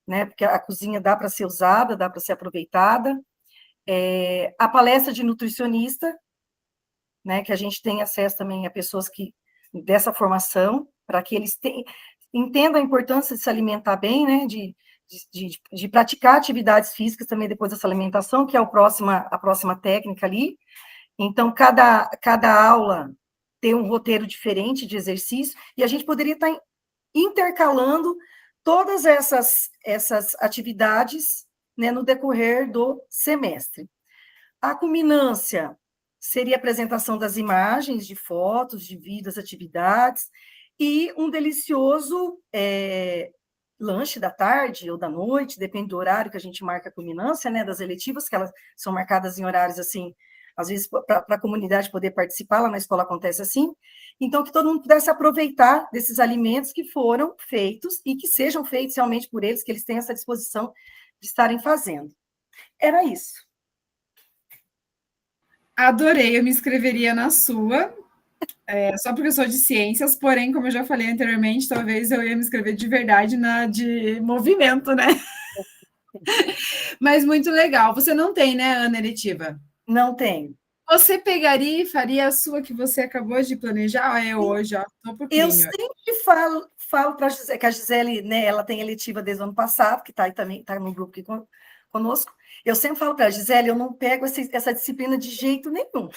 né, porque a cozinha dá para ser usada, dá para ser aproveitada, a palestra de nutricionista, né, que a gente tem acesso também a pessoas dessa formação, para que eles entendam a importância de se alimentar bem, né, de praticar atividades físicas também depois dessa alimentação, que é a próxima técnica ali. Então, cada aula tem um roteiro diferente de exercício, e a gente poderia estar intercalando todas essas atividades, né, no decorrer do semestre. A culminância seria a apresentação das imagens, de fotos, de vídeos, atividades, e um delicioso lanche da tarde ou da noite, depende do horário que a gente marca a culminância, né, das eletivas, que elas são marcadas em horários, assim, às vezes para a comunidade poder participar, lá na escola acontece assim, então que todo mundo pudesse aproveitar desses alimentos que foram feitos e que sejam feitos realmente por eles, que eles tenham essa disposição de estarem fazendo. Era isso. Adorei, eu me inscreveria na sua. Só porque eu sou de ciências, porém, como eu já falei anteriormente, talvez eu ia me inscrever de verdade na de movimento, né? Mas muito legal. Você não tem, né, Ana, eletiva? Não tenho. Você pegaria e faria a sua que você acabou de planejar? Ah, eu hoje, ó, estou por Eu crime. sempre falo para a Gisele, que a Gisele, né, ela tem eletiva desde o ano passado, que está aí também, está no grupo aqui conosco. Eu sempre falo para a Gisele, eu não pego essa disciplina de jeito nenhum.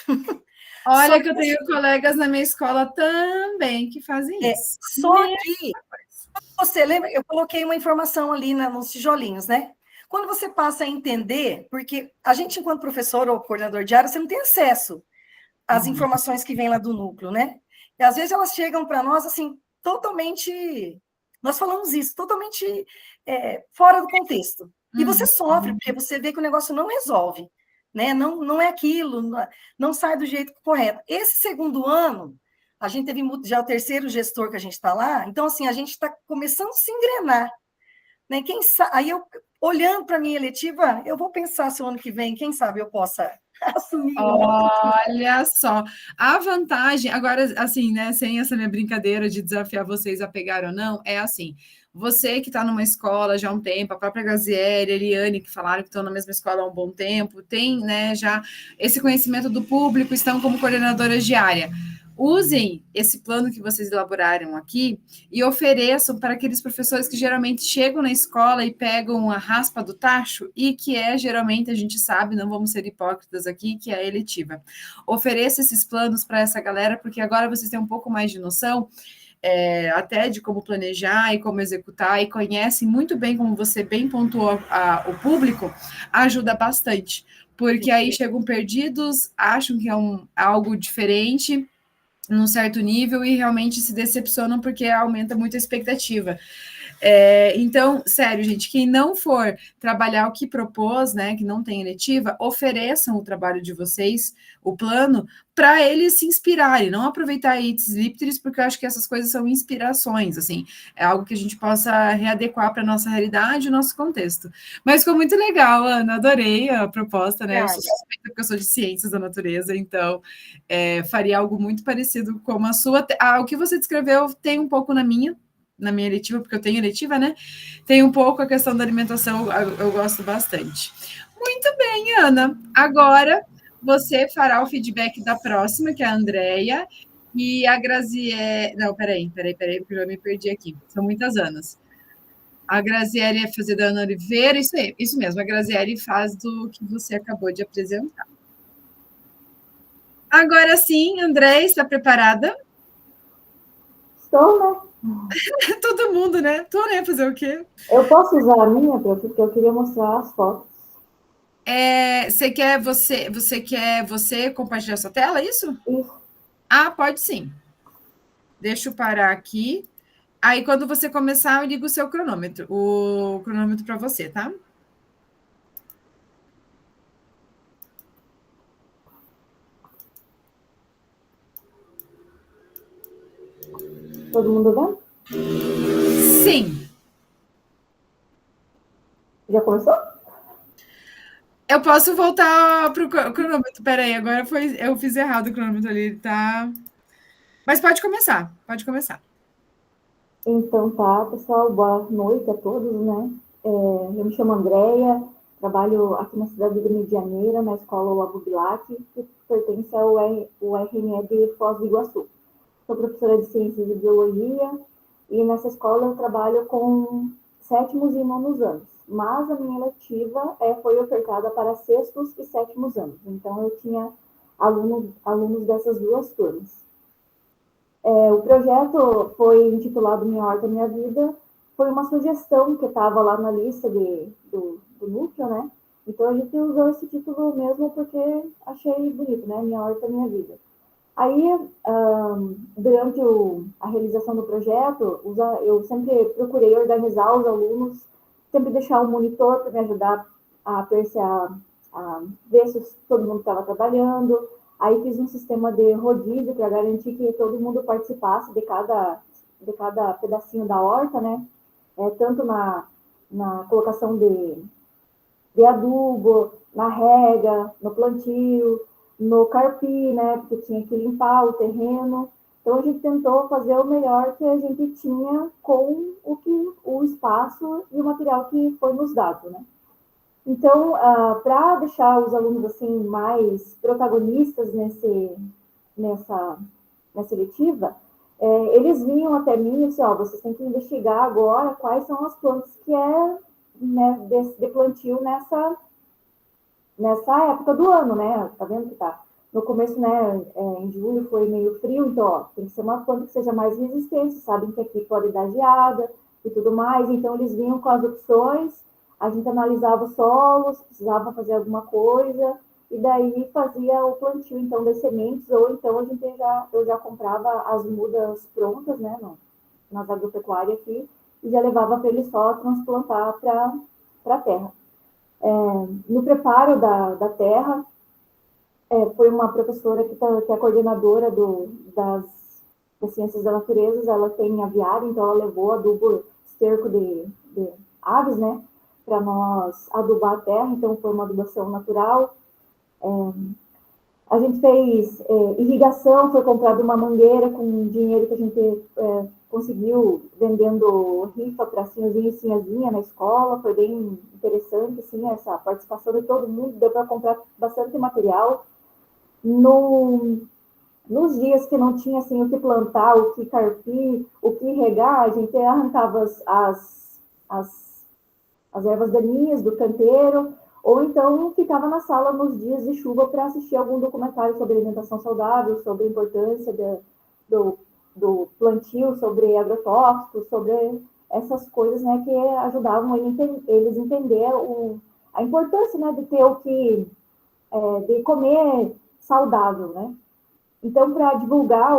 Olha Só que eu tenho colegas na minha escola também que fazem isso. Só que você lembra, eu coloquei uma informação ali nos tijolinhos, né? Quando você passa a entender, porque a gente, enquanto professor ou coordenador de área, você não tem acesso às informações que vêm lá do núcleo, né? E às vezes elas chegam para nós assim, totalmente. Nós falamos isso, totalmente fora do contexto. E você sofre, porque você vê que o negócio não resolve, né? Não é aquilo, não sai do jeito correto. Esse segundo ano, a gente teve já o terceiro gestor que a gente está lá, então, assim, a gente está começando a se engrenar. Né? Quem sabe, aí eu, olhando para a minha eletiva, eu vou pensar se o ano que vem, quem sabe, eu possa assumir. Olha só, a vantagem, agora, assim, né, sem essa minha brincadeira de desafiar vocês a pegar ou não, é assim, você que está numa escola já há um tempo, a própria Graziele, a Eliane, que falaram que estão na mesma escola há um bom tempo, tem, né, já esse conhecimento do público, estão como coordenadoras de área. Usem esse plano que vocês elaboraram aqui e ofereçam para aqueles professores que geralmente chegam na escola e pegam a raspa do tacho e que geralmente, a gente sabe, não vamos ser hipócritas aqui, que é a eletiva. Ofereça esses planos para essa galera, porque agora vocês têm um pouco mais de noção até de como planejar e como executar, e conhecem muito bem, como você bem pontuou o público, ajuda bastante, porque aí chegam perdidos, acham que é algo diferente, num certo nível, e realmente se decepcionam porque aumenta muito a expectativa. Então, sério, gente, quem não for trabalhar o que propôs, né, que não tem eletiva, ofereçam o trabalho de vocês, o plano, para eles se inspirarem, não aproveitar its lipteris, porque eu acho que essas coisas são inspirações, assim, é algo que a gente possa readequar para a nossa realidade e o nosso contexto. Mas ficou muito legal, Ana, adorei a proposta, né, eu sou suspeita porque eu sou de ciências da natureza, então faria algo muito parecido com a sua. O que você descreveu tem um pouco na minha eletiva, porque eu tenho eletiva, né? Tem um pouco a questão da alimentação, eu gosto bastante. Muito bem, Ana. Agora você fará o feedback da próxima, que é a Andrea, e a Graziele. Não, peraí, porque eu já me perdi aqui. São muitas Anas. A Graziele ia fazer da Ana Oliveira, isso mesmo, a Graziele faz do que você acabou de apresentar. Agora sim, André, está preparada? Estou, né? Todo mundo, né? Tô, né? Fazer o quê? Eu posso usar a minha, porque eu queria mostrar as fotos. Você quer você compartilhar sua tela, é isso? Isso. Ah, pode sim. Deixa eu parar aqui. Aí, quando você começar, eu ligo o cronômetro para você, tá? Todo mundo bem? Sim. Já começou? Eu posso voltar para o cronômetro. Peraí, agora eu fiz errado o cronômetro ali, tá? Mas pode começar, pode começar. Então tá, pessoal, boa noite a todos, né? Eu me chamo Andréia, trabalho aqui na cidade de Medianeira, na escola Lago Bilac, que pertence ao URNE de Foz do Iguaçu. Sou professora de Ciências e Biologia, e nessa escola eu trabalho com 7º e 9º anos. Mas a minha eletiva foi ofertada para 6º e 7º anos. Então, eu tinha alunos dessas duas turmas. O projeto foi intitulado Minha Horta, Minha Vida. Foi uma sugestão que estava lá na lista do núcleo, né? Então, a gente usou esse título mesmo porque achei bonito, né? Minha Horta, Minha Vida. Aí, durante a realização do projeto, eu sempre procurei organizar os alunos, sempre deixar um monitor para me ajudar a ver se todo mundo estava trabalhando. Aí fiz um sistema de rodízio para garantir que todo mundo participasse de cada pedacinho da horta, né? Tanto na colocação de adubo, na rega, no plantio, no carpi, né? Porque tinha que limpar o terreno. Então a gente tentou fazer o melhor que a gente tinha com o espaço e o material que foi nos dado, né? Então, para deixar os alunos assim mais protagonistas nessa eletiva, eles vinham até mim e disseram, vocês têm que investigar agora quais são as plantas que né, de plantio nessa época do ano, né? Tá vendo que tá? No começo, né, em julho foi meio frio, então, ó, tem que ser uma planta que seja mais resistente, sabem que aqui pode dar geada e tudo mais, então eles vinham com as opções, a gente analisava os solos, precisava fazer alguma coisa, e daí fazia o plantio, então, das sementes, ou então eu já comprava as mudas prontas, né, nas agropecuárias aqui, e já levava para ele só transplantar para a terra. No preparo da terra, foi uma professora que é a coordenadora das ciências da natureza, ela tem aviário, então ela levou adubo esterco de aves, né, para nós adubar a terra, então foi uma adubação natural. A gente fez irrigação, foi comprada uma mangueira com dinheiro que a gente conseguiu vendendo rifa para senhorzinho e senhazinha na escola, foi bem interessante, assim, essa participação de todo mundo, deu para comprar bastante material. Nos dias que não tinha assim, o que plantar, o que carpir, o que regar, a gente arrancava as ervas daninhas do canteiro, ou então ficava na sala nos dias de chuva para assistir algum documentário sobre alimentação saudável, sobre a importância do plantio, sobre agrotóxicos, sobre essas coisas, né, que ajudavam eles a entender a importância, né, de ter de comer saudável, né. Então, para divulgar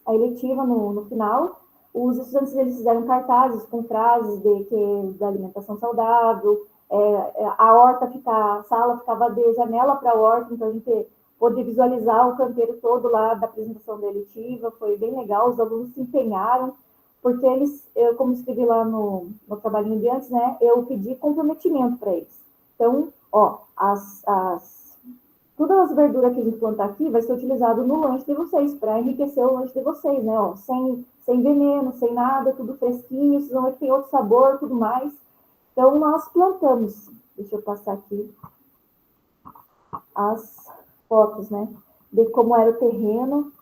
a eletiva no final, os estudantes eles fizeram cartazes com frases da alimentação saudável, a sala ficava de janela para a horta, então a gente pôde visualizar o canteiro todo lá da apresentação da eletiva, foi bem legal, os alunos se empenharam, porque como escrevi lá no trabalhinho de antes, né, eu pedi comprometimento para eles. Então, ó, todas as verduras que a gente plantar aqui vai ser utilizado no lanche de vocês, para enriquecer o lanche de vocês, né? Ó, sem veneno, sem nada, tudo fresquinho, vocês vão ver que tem outro sabor, tudo mais. Então, nós plantamos. Deixa eu passar aqui as fotos, né? De como era o terreno.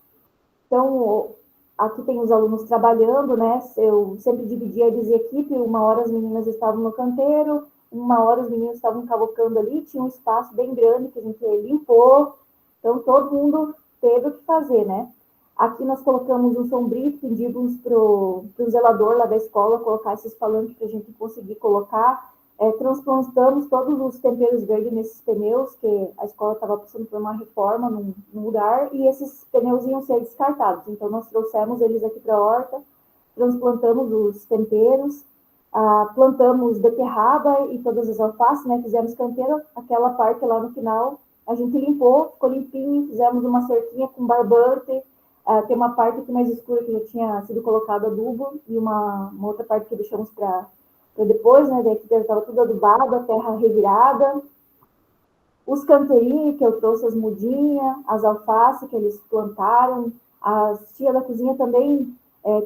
Então, aqui tem os alunos trabalhando, né? Eu sempre dividia eles em equipe, uma hora as meninas estavam no canteiro, uma hora os meninos estavam cavocando ali, tinha um espaço bem grande que a gente limpou, então todo mundo teve o que fazer, né? Aqui nós colocamos um sombrito, pedimos para o zelador lá da escola colocar esses palanques para a gente conseguir colocar, transplantamos todos os temperos verdes nesses pneus, que a escola estava passando por uma reforma num lugar, e esses pneus iam ser descartados, então nós trouxemos eles aqui para a horta, transplantamos os temperos, plantamos beterraba e todas as alfaces, né? Fizemos canteiro, aquela parte lá no final, a gente limpou, ficou limpinho, fizemos uma cerquinha com barbante, tem uma parte aqui mais escura que já tinha sido colocado adubo, e uma outra parte que deixamos para depois, né? Daí que estava tudo adubado, a terra revirada, os canteirinhos que eu trouxe, as mudinhas, as alfaces que eles plantaram, as tias da cozinha também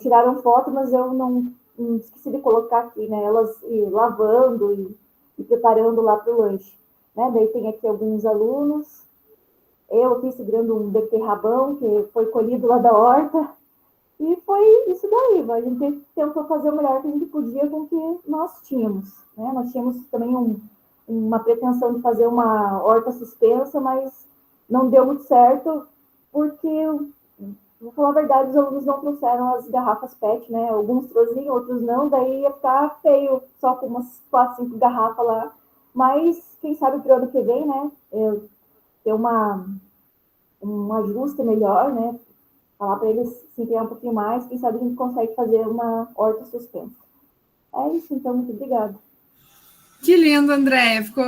tiraram foto, mas eu não esqueci de colocar aqui, né? Elas lavando e preparando lá para o lanche, né? Daí tem aqui alguns alunos, eu aqui segurando um beterrabão que foi colhido lá da horta, e foi isso daí, a gente tentou fazer o melhor que a gente podia com o que nós tínhamos, né? Nós tínhamos também uma pretensão de fazer uma horta suspensa, mas não deu muito certo, porque vou falar a verdade, os alunos não trouxeram as garrafas PET, né? Alguns trouxeram, outros não, daí ia ficar feio, só com umas 4, 5 garrafas lá. Mas, quem sabe para o ano que vem, né? Ter um ajuste melhor, né? Falar para eles se empenhar um pouquinho mais, quem sabe a gente consegue fazer uma horta suspensa. É isso, então, muito obrigada. Que lindo, André. Ficou...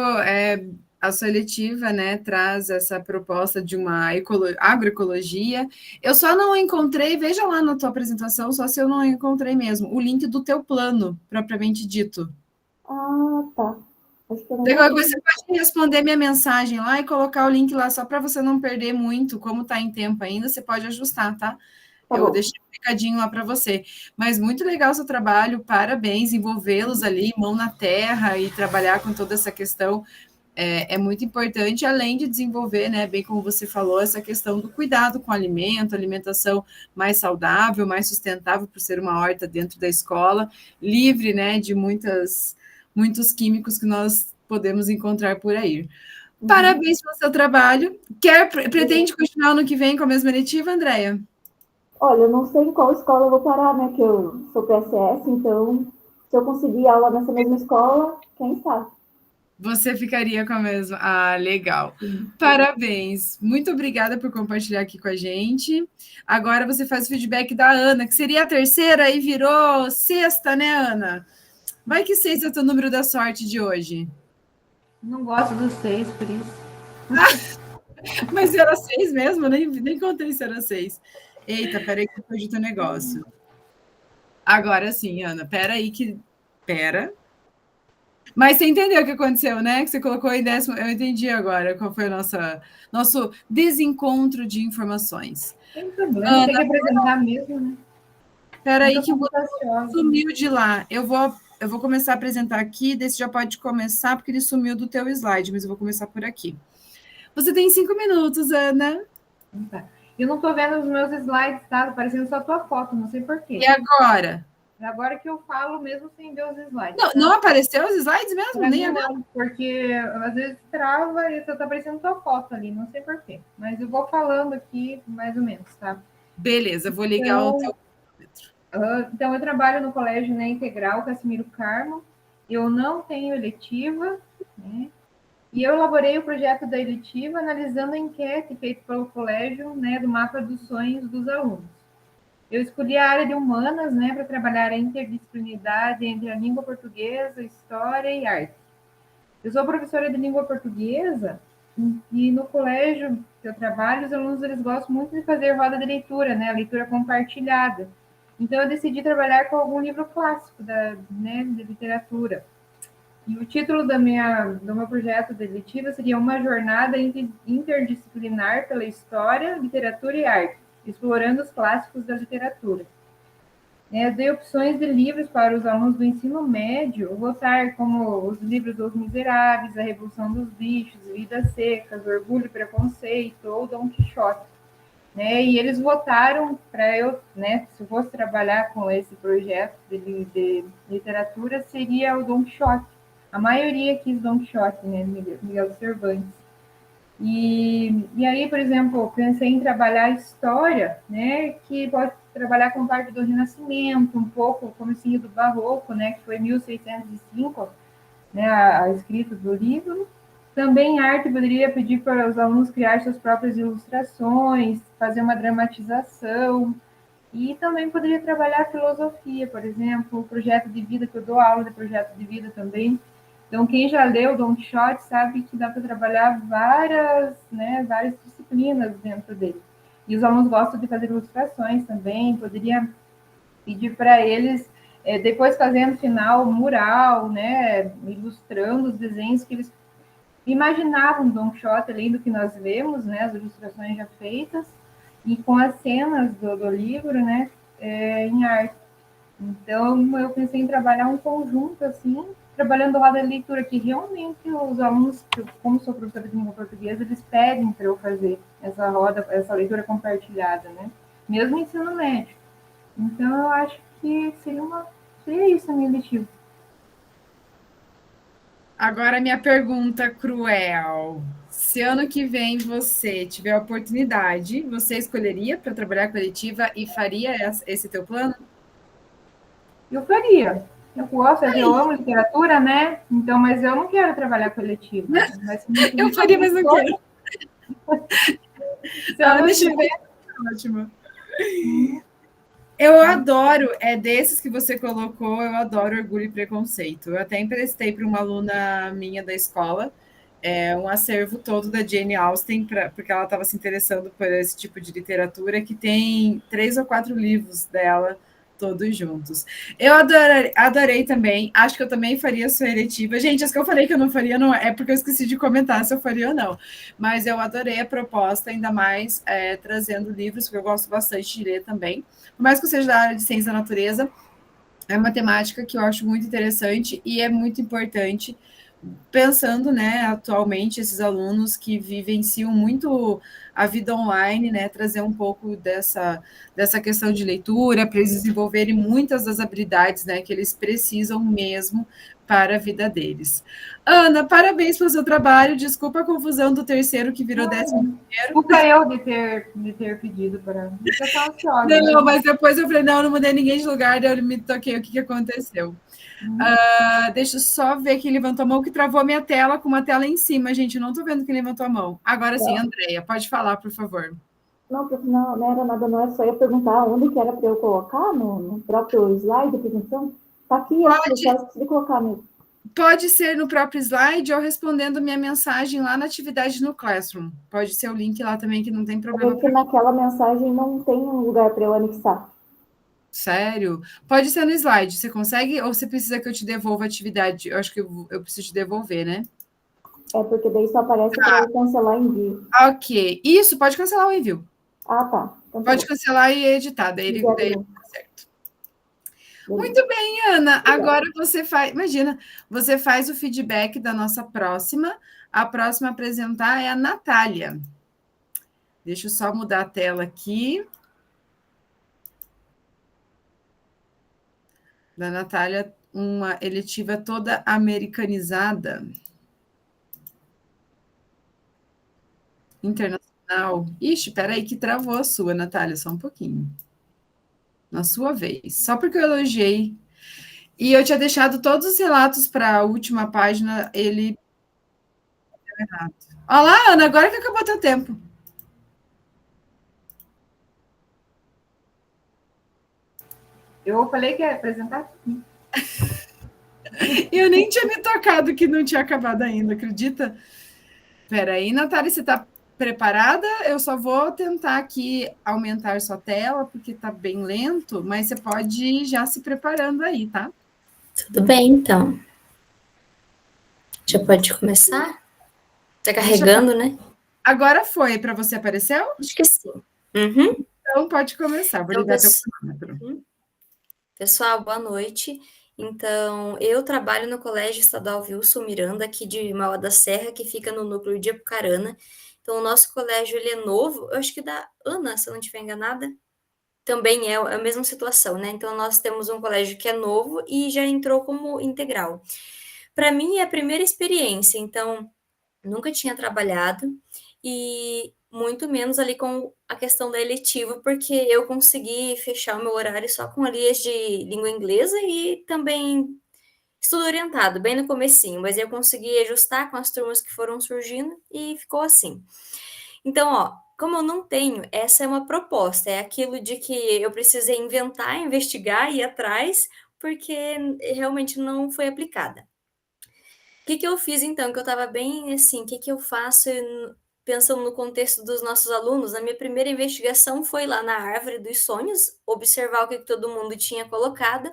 a sua eletiva, né, traz essa proposta de uma agroecologia. Eu só não encontrei, veja lá na tua apresentação, só se eu não encontrei mesmo, o link do teu plano, propriamente dito. Tá. Acho que eu não Legal, vou- você pode responder minha mensagem lá e colocar o link lá só para você não perder muito. Como está em tempo ainda, você pode ajustar, tá? Tá Eu bom. deixei um recadinho lá para você. Mas muito legal o seu trabalho, parabéns, envolvê-los ali, mão na terra e trabalhar com toda essa questão é muito importante, além de desenvolver, né, bem como você falou, essa questão do cuidado com o alimento, alimentação mais saudável, mais sustentável, por ser uma horta dentro da escola, livre, né, de muitos químicos que nós podemos encontrar por aí. Parabéns pelo seu trabalho. Pretende continuar no que vem com a mesma letiva, Andréia? Olha, eu não sei em qual escola eu vou parar, né? Que eu sou PSS, então se eu conseguir aula nessa mesma escola, quem sabe? Você ficaria com a mesma. Ah, legal. Parabéns. Muito obrigada por compartilhar aqui com a gente. Agora você faz o feedback da Ana, que seria a terceira e virou sexta, né, Ana? Vai que 6 é o teu número da sorte de hoje. Não gosto dos 6, por isso. Mas era 6 mesmo? Nem contei se era 6. Eita, peraí que eu perdi teu negócio. Agora sim, Ana, peraí que... Pera. Mas você entendeu o que aconteceu, né? Que você colocou em décimo. Eu entendi agora qual foi o nosso desencontro de informações. Tem problema, tem que apresentar mesmo, né? Peraí que o botão sumiu de lá. Eu vou começar a apresentar aqui, daí você já pode começar, porque ele sumiu do teu slide, mas eu vou começar por aqui. Você tem 5 minutos, Ana. Tá. Eu não tô vendo os meus slides, tá? Tá aparecendo só a tua foto, não sei porquê. E agora? É agora que eu falo mesmo sem ver os slides. Não, tá? não apareceu os slides mesmo? Pra Nem mim agora? não, porque às vezes trava e só tá aparecendo tua foto ali, não sei porquê. Mas eu vou falando aqui mais ou menos, tá? Beleza, vou ligar o teu... Então, eu trabalho no Colégio, né, Integral Cassimiro Carmo. Eu não tenho eletiva, né? E eu elaborei o projeto da eletiva analisando a enquete feita pelo colégio, né, do mapa dos sonhos dos alunos. Eu escolhi a área de humanas, né, para trabalhar a interdisciplinaridade entre a língua portuguesa, história e arte. Eu sou professora de língua portuguesa e no colégio que eu trabalho, os alunos eles gostam muito de fazer roda de leitura, né, a leitura compartilhada. Então, eu decidi trabalhar com algum livro clássico né, de literatura. E o título do meu projeto de leitura seria Uma Jornada Interdisciplinar pela História, Literatura e Arte, explorando os clássicos da literatura. Dei opções de livros para os alunos do ensino médio, votar como os livros Os Miseráveis, A Revolução dos Bichos, Vidas Secas, Orgulho e Preconceito ou Dom Quixote. E eles votaram para eu, né, se eu fosse trabalhar com esse projeto de literatura, seria o Dom Quixote. A maioria quis Dom Quixote, né, Miguel de Cervantes. E aí, por exemplo, pensei em trabalhar história, né, que pode trabalhar com parte do Renascimento, um pouco o comecinho do Barroco, né, que foi 1605, né, a escrita do livro. Também arte poderia pedir para os alunos criar suas próprias ilustrações, fazer uma dramatização, e também poderia trabalhar filosofia, por exemplo, o projeto de vida, que eu dou aula de projeto de vida também. Então, quem já leu Don Quixote sabe que dá para trabalhar várias disciplinas dentro dele. E os alunos gostam de fazer ilustrações também, poderia pedir para eles, depois fazendo final mural, né, ilustrando os desenhos que eles imaginavam Don Quixote, além do que nós vemos, né, as ilustrações já feitas, e com as cenas do livro, né, em arte. Então, eu pensei em trabalhar um conjunto, assim, trabalhando roda de leitura, que realmente os alunos, como sou professora de língua portuguesa, eles pedem para eu fazer essa leitura compartilhada, né, mesmo ensino médio. Então, eu acho que seria isso a minha letiva. Agora, minha pergunta cruel. Se ano que vem você tiver a oportunidade, você escolheria para trabalhar coletiva e faria esse teu plano? Eu faria. Eu gosto, eu amo literatura, né? Então, mas eu não quero trabalhar coletiva. Mas, eu faria, mas não quero. Se eu não tiver... Ótimo. Eu adoro, desses que você colocou, eu adoro Orgulho e Preconceito. Eu até emprestei para uma aluna minha da escola um acervo todo da Jane Austen, porque ela estava se interessando por esse tipo de literatura, que tem 3 ou 4 livros dela, todos juntos. Eu adorei também, acho que eu também faria a sua eletiva. Gente, as que eu falei que eu não faria, não é porque eu esqueci de comentar se eu faria ou não, mas eu adorei a proposta, ainda mais trazendo livros, porque eu gosto bastante de ler também, por mais que eu seja da área de ciência da natureza, é uma temática que eu acho muito interessante e é muito importante, pensando, né, atualmente, esses alunos que vivenciam muito a vida online, né, trazer um pouco dessa questão de leitura, para eles desenvolverem muitas das habilidades, né, que eles precisam mesmo para a vida deles. Ana, parabéns pelo seu trabalho, desculpa a confusão do terceiro que virou 11º. Desculpa eu de ter pedido para... Eu estava ansiosa. Não, mas depois eu falei, não mudei ninguém de lugar, daí eu me toquei o que aconteceu. Deixa eu só ver quem levantou a mão, que travou a minha tela com uma tela em cima, gente. Eu não estou vendo quem levantou a mão. Agora sim, Andréia, pode falar, por favor. Não, não era nada, não. É só eu perguntar onde que era para eu colocar no próprio slide da apresentação. Está aqui, eu só esqueci de colocar mesmo. Pode ser no próprio slide ou respondendo minha mensagem lá na atividade no Classroom. Pode ser o link lá também, que não tem problema. Porque naquela mensagem não tem um lugar para eu anexar. Sério? Pode ser no slide. Você consegue ou você precisa que eu te devolva a atividade? Eu acho que eu preciso te devolver, né? É, porque daí só aparece para eu cancelar envio. Ok. Isso, pode cancelar o envio. Ah, tá. Então, pode cancelar e editar, daí ele tá certo. Muito bem, Ana. Agora você faz... Imagina, você faz o feedback da nossa próxima. A próxima a apresentar é a Natália. Deixa eu só mudar a tela aqui. Da Natália, uma eletiva toda americanizada. Internacional. Ixi, peraí que travou a sua, Natália, só um pouquinho. Na sua vez. Só porque eu elogiei. E eu tinha deixado todos os relatos para a última página, ele... errado. Olha lá, Ana, agora que acabou teu tempo. Eu falei que ia apresentar. Eu nem tinha me tocado que não tinha acabado ainda, acredita? Espera aí, Natália, você está preparada? Eu só vou tentar aqui aumentar sua tela, porque está bem lento, mas você pode ir já se preparando aí, tá? Tudo bem, então. Já pode começar? Tá carregando, né? Agora foi, para você apareceu? Acho que sim. Uhum. Então pode começar, vou ligar teu cronômetro. Pessoal, boa noite. Então, eu trabalho no Colégio Estadual Wilson Miranda, aqui de Mauá da Serra, que fica no núcleo de Apucarana. Então, o nosso colégio, ele é novo, eu acho que da Ana, se eu não estiver enganada, também é a mesma situação, né? Então, nós temos um colégio que é novo e já entrou como integral. Para mim, é a primeira experiência, então, nunca tinha trabalhado e muito menos ali com a questão da eletiva, porque eu consegui fechar o meu horário só com alias de língua inglesa e também estudo orientado, bem no comecinho, mas eu consegui ajustar com as turmas que foram surgindo e ficou assim. Então, ó, como eu não tenho, essa é uma proposta, é aquilo de que eu precisei inventar, investigar, ir atrás, porque realmente não foi aplicada. O que eu fiz, então, que eu estava bem assim, o que eu faço pensando no contexto dos nossos alunos? A minha primeira investigação foi lá na Árvore dos Sonhos, observar o que todo mundo tinha colocado,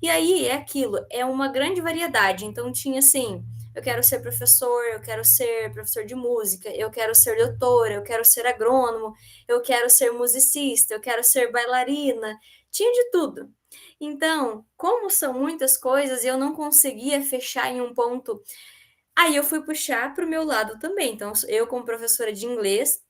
e aí é aquilo, é uma grande variedade, então tinha assim, eu quero ser professor, eu quero ser professor de música, eu quero ser doutora, eu quero ser agrônomo, eu quero ser musicista, eu quero ser bailarina, tinha de tudo. Então, como são muitas coisas, eu não conseguia fechar em um ponto. Aí eu fui puxar para o meu lado também. Então, eu, como professora de inglês,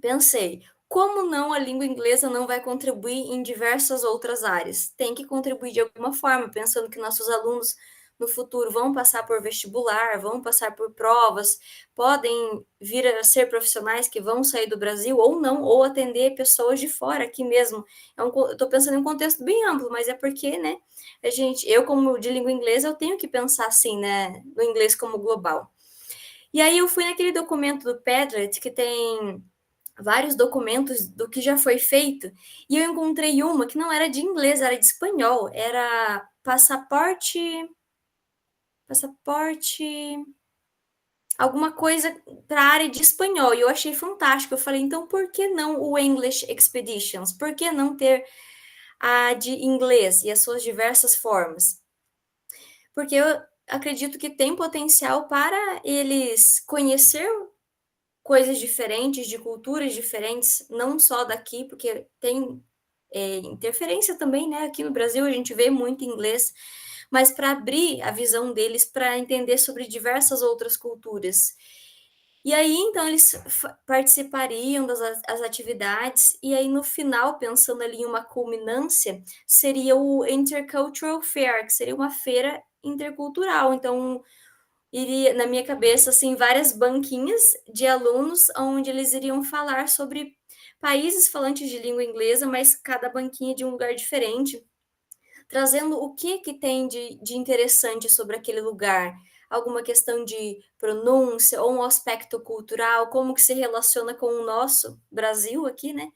pensei, como não a língua inglesa não vai contribuir em diversas outras áreas? Tem que contribuir de alguma forma, pensando que nossos alunos no futuro vão passar por vestibular, vão passar por provas, podem vir a ser profissionais que vão sair do Brasil ou não, ou atender pessoas de fora aqui mesmo. Eu estou pensando em um contexto bem amplo, mas é porque, né, eu como de língua inglesa, eu tenho que pensar assim, né, no inglês como global. E aí eu fui naquele documento do Padlet, que tem vários documentos do que já foi feito, e eu encontrei uma que não era de inglês, era de espanhol, era passaporte, alguma coisa para a área de espanhol, e eu achei fantástico. Eu falei, então por que não o English Expeditions? Por que não ter a de inglês e as suas diversas formas? Porque eu acredito que tem potencial para eles conhecer coisas diferentes, de culturas diferentes, não só daqui, porque tem interferência também, né? Aqui no Brasil a gente vê muito inglês, mas para abrir a visão deles para entender sobre diversas outras culturas. E aí, então, eles participariam das as atividades, e aí no final, pensando ali em uma culminância, seria o Intercultural Fair, que seria uma feira intercultural. Então, iria, na minha cabeça, assim, várias banquinhas de alunos, onde eles iriam falar sobre países falantes de língua inglesa, mas cada banquinha de um lugar diferente, trazendo o que tem de interessante sobre aquele lugar, alguma questão de pronúncia ou um aspecto cultural, como que se relaciona com o nosso Brasil aqui, né?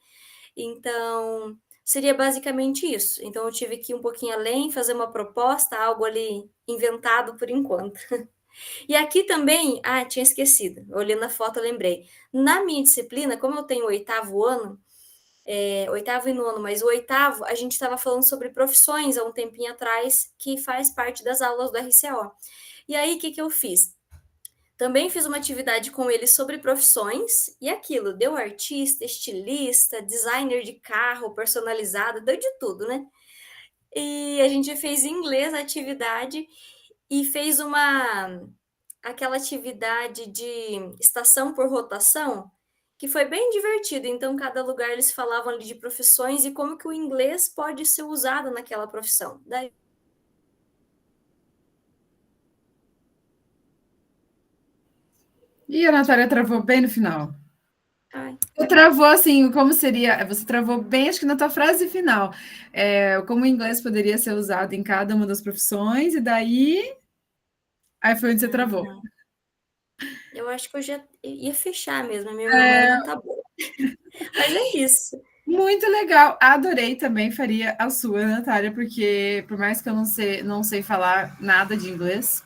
Então, seria basicamente isso. Então, eu tive que ir um pouquinho além, fazer uma proposta, algo ali inventado por enquanto. E aqui também, tinha esquecido, olhando a foto eu lembrei. Na minha disciplina, como eu tenho o 8º ano, 8º e 9º, mas o 8º, a gente estava falando sobre profissões há um tempinho atrás, que faz parte das aulas do RCO. E aí, o que eu fiz? Também fiz uma atividade com eles sobre profissões, e aquilo, deu artista, estilista, designer de carro personalizado, deu de tudo, né? E a gente fez em inglês a atividade, e fez aquela atividade de estação por rotação, que foi bem divertido. Então, cada lugar eles falavam ali de profissões e como que o inglês pode ser usado naquela profissão. Daí... E a Natália travou bem no final. Ai. Você travou assim, como seria? Você travou bem, acho que na tua frase final. Como o inglês poderia ser usado em cada uma das profissões, e daí. Aí foi onde você travou. Não. Eu acho que eu já ia fechar mesmo, a minha memória não tá boa. Mas é isso. Muito legal, adorei também, faria a sua, Natália, porque por mais que eu não sei falar nada de inglês,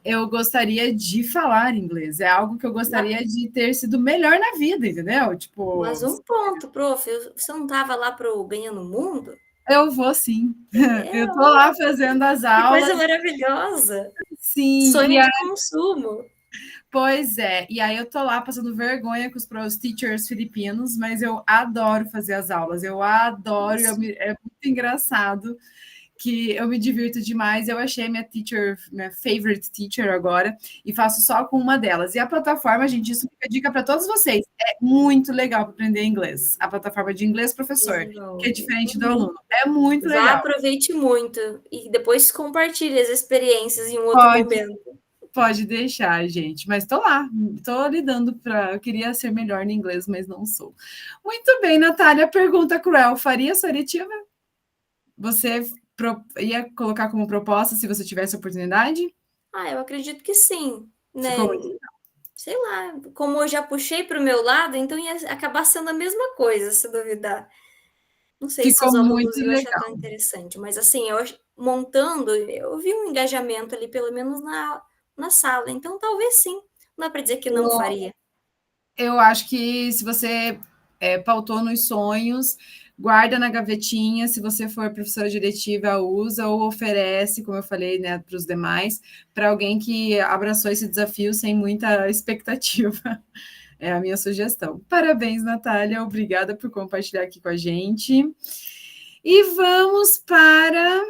eu gostaria de falar inglês. É algo que eu gostaria de ter sido melhor na vida, entendeu? Tipo. Mas um ponto, prof. Você não estava lá pro Ganhando o Mundo? Eu vou sim. Eu tô lá fazendo as aulas. Que coisa maravilhosa. Sim. Sonho de consumo. Pois é, e aí eu tô lá passando vergonha com os teachers filipinos, mas eu adoro fazer as aulas, eu adoro, é muito engraçado, que eu me divirto demais. Eu achei minha favorite teacher agora, e faço só com uma delas. E a plataforma, gente, isso fica dica para todos vocês, é muito legal para aprender inglês. A plataforma de inglês professor, que é diferente do aluno, é muito legal. Aproveite muito, e depois compartilhe as experiências em um outro momento. Pode deixar, gente. Mas tô lá, tô lidando eu queria ser melhor no inglês, mas não sou. Muito bem, Natália. Pergunta cruel: faria sua eletiva? Você ia colocar como proposta se você tivesse oportunidade? Eu acredito que sim. Né? Sei lá, como eu já puxei para o meu lado, então ia acabar sendo a mesma coisa, se duvidar. Não sei se os alunos iam achar tão interessante, mas assim, eu montando, eu vi um engajamento ali, pelo menos na sala, então talvez sim, não dá para dizer que não faria. Eu acho que se você pautou nos sonhos, guarda na gavetinha, se você for professora diretiva, usa ou oferece, como eu falei, né, para os demais, para alguém que abraçou esse desafio sem muita expectativa. É a minha sugestão. Parabéns, Natália, obrigada por compartilhar aqui com a gente. E vamos para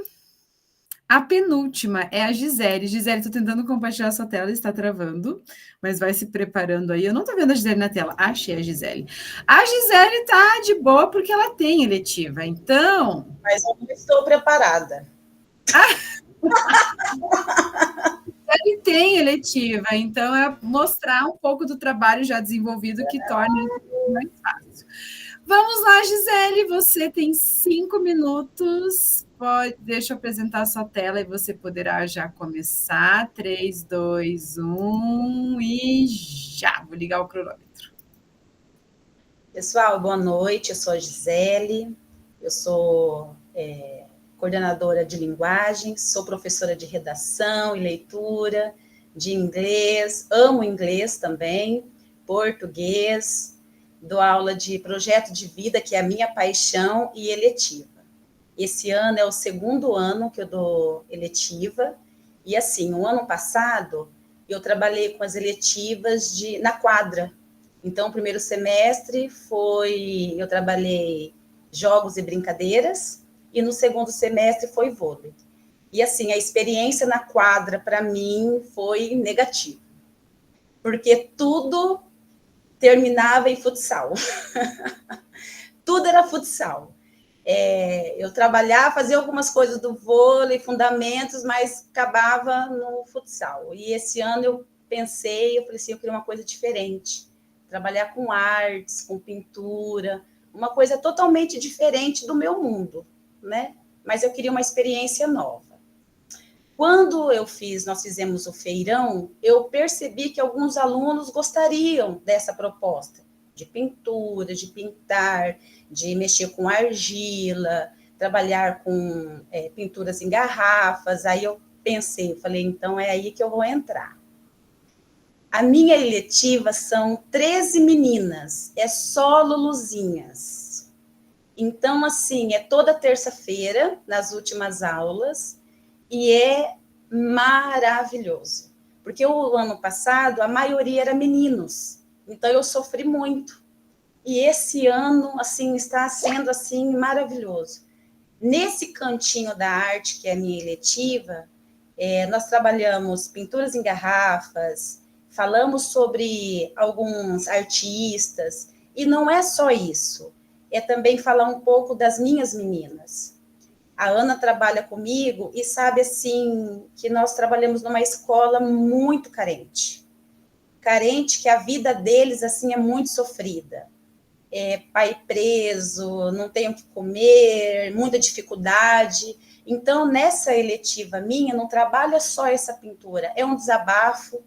a penúltima, é a Gisele. Gisele, estou tentando compartilhar a sua tela, está travando, mas vai se preparando aí. Eu não estou vendo a Gisele na tela. Achei a Gisele. A Gisele está de boa porque ela tem eletiva, então... Mas eu não estou preparada. Gisele tem eletiva, então é mostrar um pouco do trabalho já desenvolvido que torna isso mais fácil. Vamos lá, Gisele, você tem 5 minutos. Deixa eu apresentar a sua tela e você poderá já começar. 3, 2, 1 e já. Vou ligar o cronômetro. Pessoal, boa noite. Eu sou a Gisele. Eu sou coordenadora de linguagem, sou professora de redação e leitura, de inglês, amo inglês também, português. dou aula de projeto de vida, que é a minha paixão, e eletiva. Esse ano é o 2º ano que eu dou eletiva, e assim, o ano passado eu trabalhei com as eletivas na quadra. Então, o primeiro semestre eu trabalhei jogos e brincadeiras, e no segundo semestre foi vôlei. E assim, a experiência na quadra, para mim, foi negativa, porque tudo terminava em futsal. Tudo era futsal. Eu trabalhava, fazia algumas coisas do vôlei, fundamentos, mas acabava no futsal. E esse ano eu falei assim, eu queria uma coisa diferente. Trabalhar com artes, com pintura, uma coisa totalmente diferente do meu mundo, né? Mas eu queria uma experiência nova. Quando nós fizemos o feirão, eu percebi que alguns alunos gostariam dessa proposta, de pintura, de pintar, de mexer com argila, trabalhar com pinturas em garrafas. Aí eu falei, então é aí que eu vou entrar. A minha eletiva são 13 meninas, é só luluzinhas. Então, assim, é toda terça-feira, nas últimas aulas, e é maravilhoso. Porque o ano passado, a maioria era meninos, então eu sofri muito. E esse ano, assim, está sendo, assim, maravilhoso. Nesse cantinho da arte, que é a minha eletiva, nós trabalhamos pinturas em garrafas, falamos sobre alguns artistas, e não é só isso, é também falar um pouco das minhas meninas. A Ana trabalha comigo e sabe, assim, que nós trabalhamos numa escola muito carente, que a vida deles, assim, é muito sofrida. Pai preso, não tem o que comer, muita dificuldade. Então, nessa eletiva minha, não trabalha só essa pintura, é um desabafo.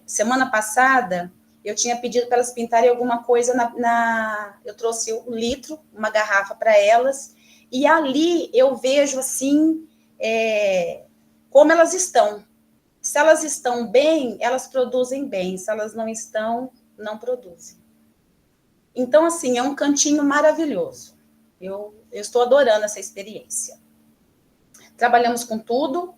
Semana passada, eu tinha pedido para elas pintarem alguma coisa eu trouxe 1 litro, uma garrafa para elas, e ali eu vejo, assim, como elas estão. Se elas estão bem, elas produzem bem. Se elas não estão, não produzem. Então, assim, é um cantinho maravilhoso. Eu estou adorando essa experiência. Trabalhamos com tudo,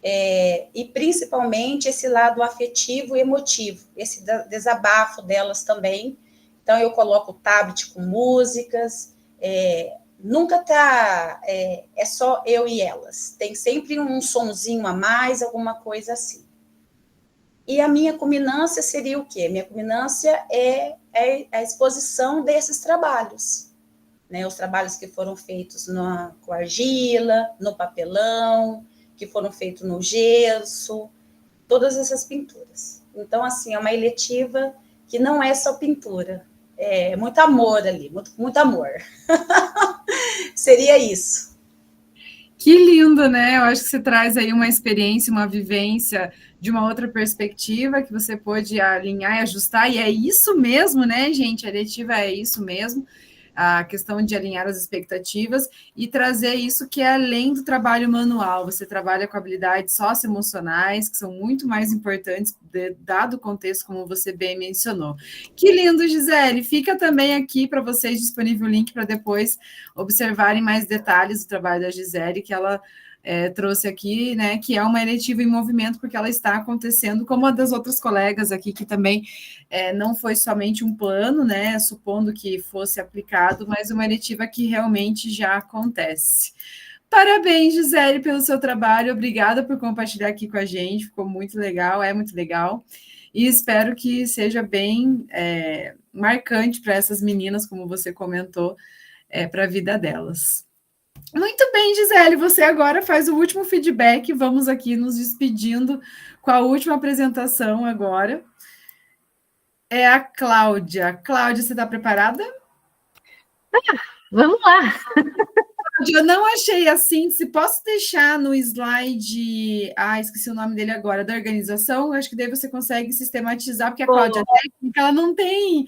e principalmente esse lado afetivo e emotivo, esse desabafo delas também. Então, eu coloco o tablet com músicas, nunca é só eu e elas, tem sempre um sonzinho a mais, alguma coisa assim. E a minha culminância seria o quê? Minha culminância é a exposição desses trabalhos, né? Os trabalhos que foram feitos com argila, no papelão, que foram feitos no gesso, todas essas pinturas. Então, assim, é uma eletiva que não é só pintura, é muito amor ali, muito amor. Seria isso. Que lindo, né? Eu acho que você traz aí uma experiência, uma vivência de uma outra perspectiva que você pôde alinhar e ajustar, e é isso mesmo, né, gente? A eletiva é isso mesmo, a questão de alinhar as expectativas e trazer isso que é além do trabalho manual. Você trabalha com habilidades socioemocionais, que são muito mais importantes, dado o contexto, como você bem mencionou. Que lindo, Gisele! Fica também aqui para vocês disponível o link para depois observarem mais detalhes do trabalho da Gisele, que ela trouxe aqui, né, que é uma eletiva em movimento, porque ela está acontecendo, como a das outras colegas aqui, que também não foi somente um plano, né, supondo que fosse aplicado, mas uma eletiva que realmente já acontece. Parabéns, Gisele, pelo seu trabalho, obrigada por compartilhar aqui com a gente, ficou muito legal, é muito legal, e espero que seja bem marcante para essas meninas, como você comentou, para a vida delas. Muito bem, Gisele, você agora faz o último feedback, vamos aqui nos despedindo com a última apresentação agora. É a Cláudia. Cláudia, você está preparada? Vamos lá! Eu não achei a síntese, posso deixar no slide, esqueci o nome dele agora, da organização, acho que daí você consegue sistematizar, porque a Cláudia técnica, ela não tem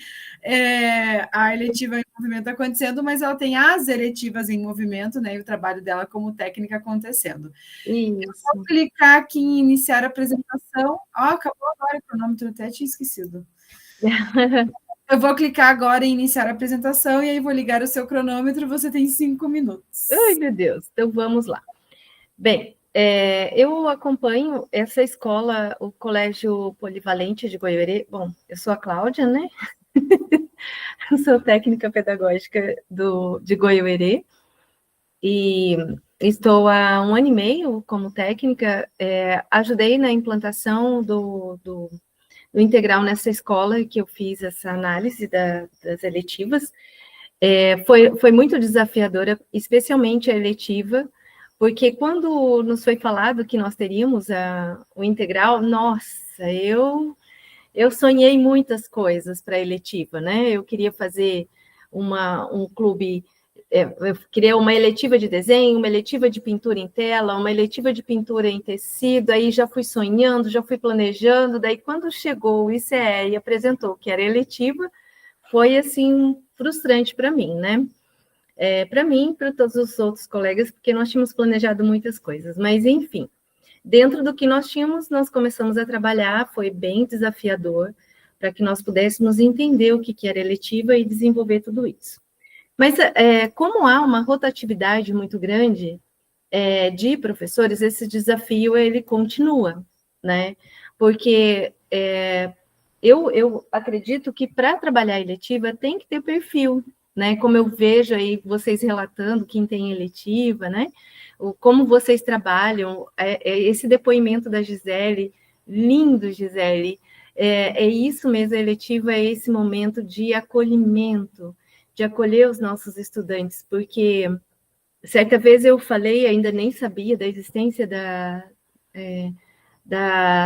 a eletiva em movimento acontecendo, mas ela tem as eletivas em movimento, né, e o trabalho dela como técnica acontecendo. Isso. Eu vou clicar aqui em iniciar a apresentação, acabou agora o cronômetro, até tinha esquecido. Eu vou clicar agora em iniciar a apresentação e aí vou ligar o seu cronômetro. Você tem 5 minutos. Ai, meu Deus. Então, vamos lá. Bem, eu acompanho essa escola, o Colégio Polivalente de Goiôerê. Bom, eu sou a Cláudia, né? Eu sou técnica pedagógica de Goiôerê e estou há 1 ano e meio como técnica. Ajudei na implantação do integral nessa escola, que eu fiz essa análise das eletivas. Foi muito desafiadora, especialmente a eletiva, porque quando nos foi falado que nós teríamos o integral, nossa, eu sonhei muitas coisas para a eletiva, né? Eu queria fazer um clube, eu queria uma eletiva de desenho, uma eletiva de pintura em tela, uma eletiva de pintura em tecido, aí já fui sonhando, já fui planejando, daí quando chegou o ICE e apresentou que era eletiva, foi, assim, frustrante para mim, né? Para mim, para todos os outros colegas, porque nós tínhamos planejado muitas coisas, mas, enfim, dentro do que nós tínhamos, nós começamos a trabalhar, foi bem desafiador, para que nós pudéssemos entender o que era eletiva e desenvolver tudo isso. Mas, como há uma rotatividade muito grande de professores, esse desafio, ele continua, né? Porque eu acredito que para trabalhar eletiva tem que ter perfil, né? Como eu vejo aí vocês relatando, quem tem eletiva, né? Como vocês trabalham, esse depoimento da Gisele, lindo, Gisele, é isso mesmo, a eletiva é esse momento de acolhimento, de acolher os nossos estudantes, porque certa vez eu falei, ainda nem sabia da existência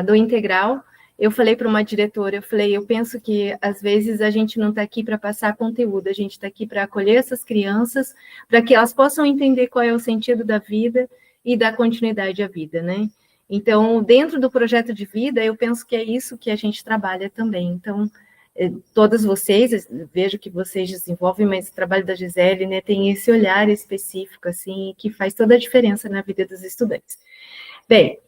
do integral, eu falei para uma diretora, eu penso que às vezes a gente não está aqui para passar conteúdo, a gente está aqui para acolher essas crianças, para que elas possam entender qual é o sentido da vida e dar continuidade à vida, né? Então, dentro do projeto de vida, eu penso que é isso que a gente trabalha também. Então, todas vocês, vejo que vocês desenvolvem, mas o trabalho da Gisele, né, tem esse olhar específico, assim, que faz toda a diferença na vida dos estudantes. Bem,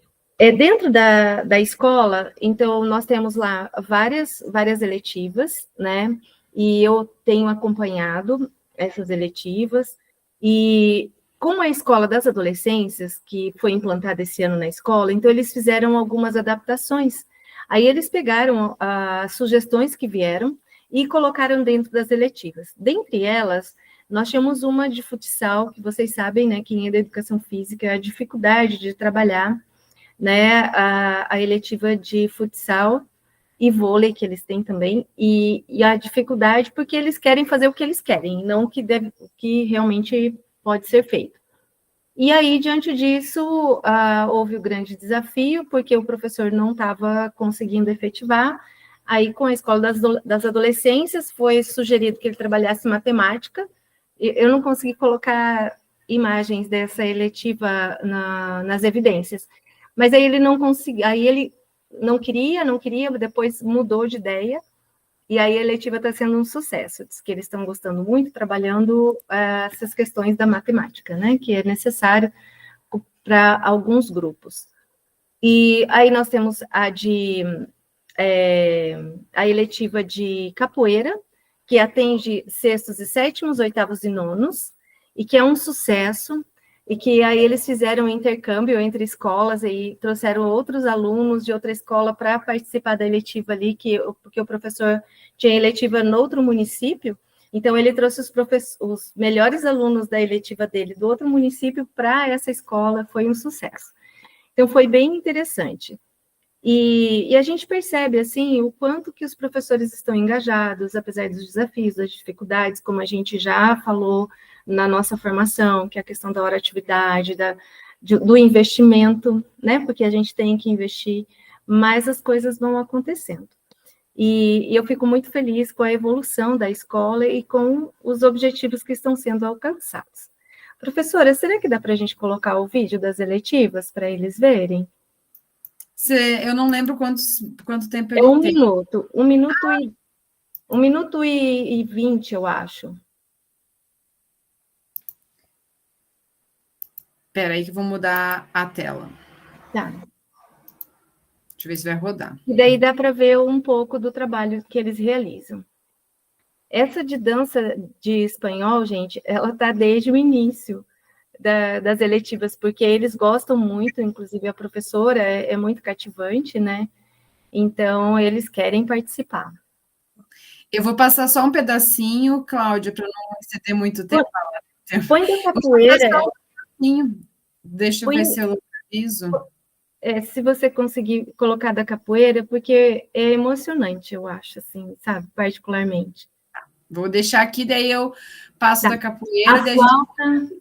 dentro da escola, então, nós temos lá várias eletivas, né, e eu tenho acompanhado essas eletivas, e como a escola das adolescências, que foi implantada esse ano na escola, então eles fizeram algumas adaptações. Aí eles pegaram as sugestões que vieram e colocaram dentro das eletivas. Dentre elas, nós tínhamos uma de futsal, que vocês sabem, né, quem é da educação física, a dificuldade de trabalhar, né, a eletiva de futsal e vôlei que eles têm também, e a dificuldade porque eles querem fazer o que eles querem, não o que realmente pode ser feito. E aí, diante disso, houve o grande desafio, porque o professor não estava conseguindo efetivar. Aí, com a escola das adolescências, foi sugerido que ele trabalhasse matemática. Eu não consegui colocar imagens dessa eletiva nas evidências. Mas aí ele não conseguia, aí ele não queria, depois mudou de ideia. E aí a eletiva está sendo um sucesso, diz que eles estão gostando muito, trabalhando essas questões da matemática, né, que é necessário para alguns grupos. E aí nós temos a eletiva de capoeira, que atende sextos e sétimos, oitavos e nonos, e que é um sucesso, e que aí eles fizeram um intercâmbio entre escolas e trouxeram outros alunos de outra escola para participar da eletiva ali, porque o professor tinha eletiva no outro município, então ele trouxe os melhores alunos da eletiva dele do outro município para essa escola, foi um sucesso. Então foi bem interessante. E a gente percebe, assim, o quanto que os professores estão engajados, apesar dos desafios, das dificuldades, como a gente já falou na nossa formação, que é a questão da hora-atividade, do investimento, né, porque a gente tem que investir, mas as coisas vão acontecendo. E eu fico muito feliz com a evolução da escola e com os objetivos que estão sendo alcançados. Professora, será que dá para a gente colocar o vídeo das eletivas para eles verem? Eu não lembro quanto tempo eu tenho. 1 minuto e 20, eu acho. Espera aí que eu vou mudar a tela. Tá. Deixa eu ver se vai rodar. E daí dá para ver um pouco do trabalho que eles realizam. Essa de dança de espanhol, gente, ela está desde o início das eletivas, porque eles gostam muito, inclusive a professora é muito cativante, né? Então, eles querem participar. Eu vou passar só um pedacinho, Cláudia, para não exceder muito tempo. Põe da capoeira. Deixa eu ver se eu localizo. Se você conseguir colocar da capoeira, porque é emocionante, eu acho, assim, sabe? Particularmente. Vou deixar aqui, daí eu passo da capoeira.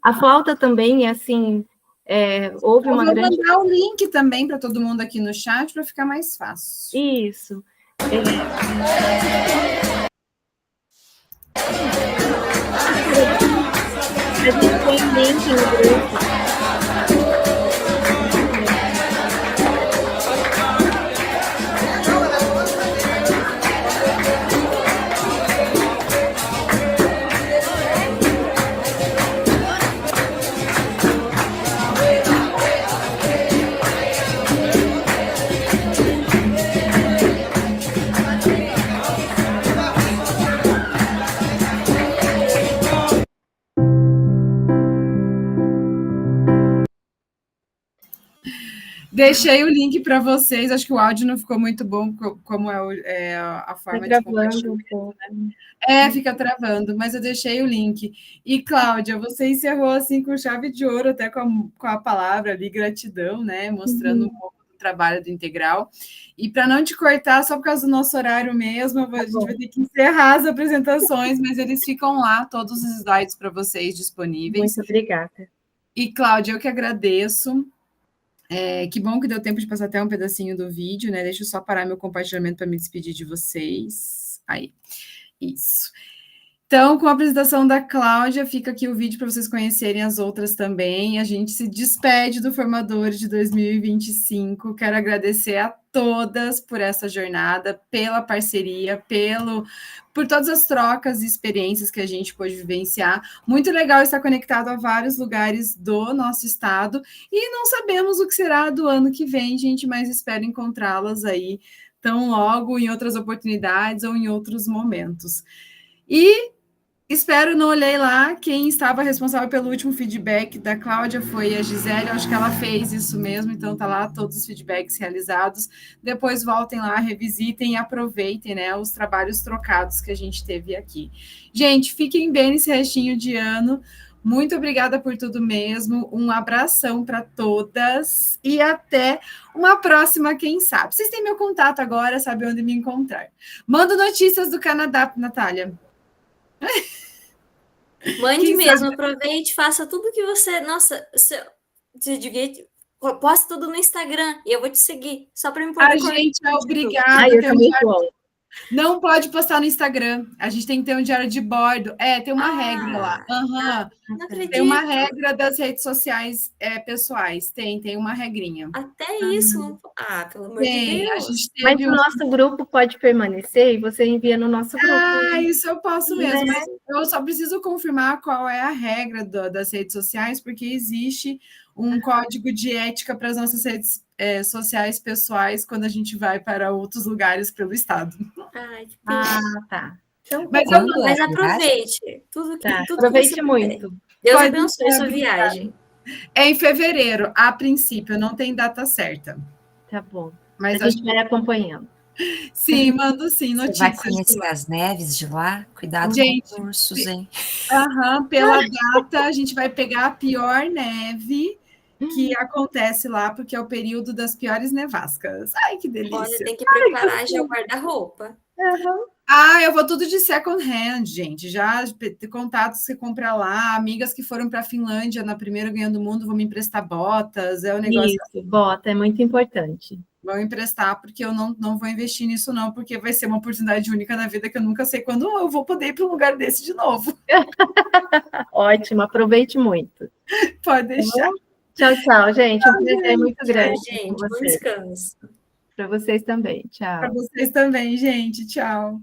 A flauta também é assim, houve uma grande... Vou mandar o link também para todo mundo aqui no chat, para ficar mais fácil. Isso. A gente tem link no grupo. Deixei o link para vocês. Acho que o áudio não ficou muito bom, como é a forma de compartilhar. Né? Fica travando, mas eu deixei o link. E, Cláudia, você encerrou assim com chave de ouro, até com a palavra ali, gratidão, né? Mostrando um pouco do trabalho do Integral. E para não te cortar, só por causa do nosso horário mesmo, a gente vai ter que encerrar as apresentações, mas eles ficam lá, todos os slides para vocês disponíveis. Muito obrigada. E, Cláudia, eu que agradeço. Que bom que deu tempo de passar até um pedacinho do vídeo, né? Deixa eu só parar meu compartilhamento para me despedir de vocês. Aí, isso. Então, com a apresentação da Cláudia, fica aqui o vídeo para vocês conhecerem as outras também. A gente se despede do Formadores de 2025. Quero agradecer a todas por essa jornada, pela parceria, por todas as trocas e experiências que a gente pôde vivenciar. Muito legal estar conectado a vários lugares do nosso estado e não sabemos o que será do ano que vem, gente, mas espero encontrá-las aí tão logo em outras oportunidades ou em outros momentos. E espero, não olhei lá, quem estava responsável pelo último feedback da Cláudia foi a Gisele, acho que ela fez isso mesmo, então tá lá todos os feedbacks realizados. Depois voltem lá, revisitem e aproveitem, né, os trabalhos trocados que a gente teve aqui. Gente, fiquem bem nesse restinho de ano. Muito obrigada por tudo mesmo. Um abração para todas e até uma próxima, quem sabe. Vocês têm meu contato agora, sabem onde me encontrar. Mando notícias do Canadá, Natália. Mande mesmo, aproveite, faça tudo que você... Nossa, posta tudo no Instagram e eu vou te seguir, só para me poder... A gente é obrigada. Não pode postar no Instagram. A gente tem que ter um diário de bordo. Tem uma regra lá. Não acredito. Tem uma regra das redes sociais pessoais. Tem uma regrinha. Até isso. Pelo amor de Deus. Mas o nosso grupo pode permanecer e você envia no nosso grupo. Isso eu posso mesmo. Mas eu só preciso confirmar qual é a regra das redes sociais, porque existe um código de ética para as nossas redes sociais pessoais quando a gente vai para outros lugares pelo estado. Tá. Então, mas aproveite. Aproveite muito. Deus abençoe sua viagem. É em fevereiro, a princípio, não tem data certa. Tá bom. Mas a gente vai acompanhando. Sim, mando sim notícias. Você vai conhecer as neves de lá? Cuidado com os ursos, hein? Pela data, a gente vai pegar a pior neve que acontece lá, porque é o período das piores nevascas. Ai, que delícia. Olha, tem que preparar já o guarda-roupa. Eu vou tudo de second hand, gente. Já contatos que você compra lá, amigas que foram para a Finlândia na primeira Ganhando o Mundo vão me emprestar botas. É um negócio. Isso, bota, é muito importante. Vão emprestar, porque eu não vou investir nisso, não, porque vai ser uma oportunidade única na vida que eu nunca sei quando eu vou poder ir para um lugar desse de novo. Ótimo, aproveite muito. Pode deixar. Tchau, gente. Um prazer muito grande. Gente, bom descanso. Para vocês também. Tchau. Para vocês também, gente. Tchau.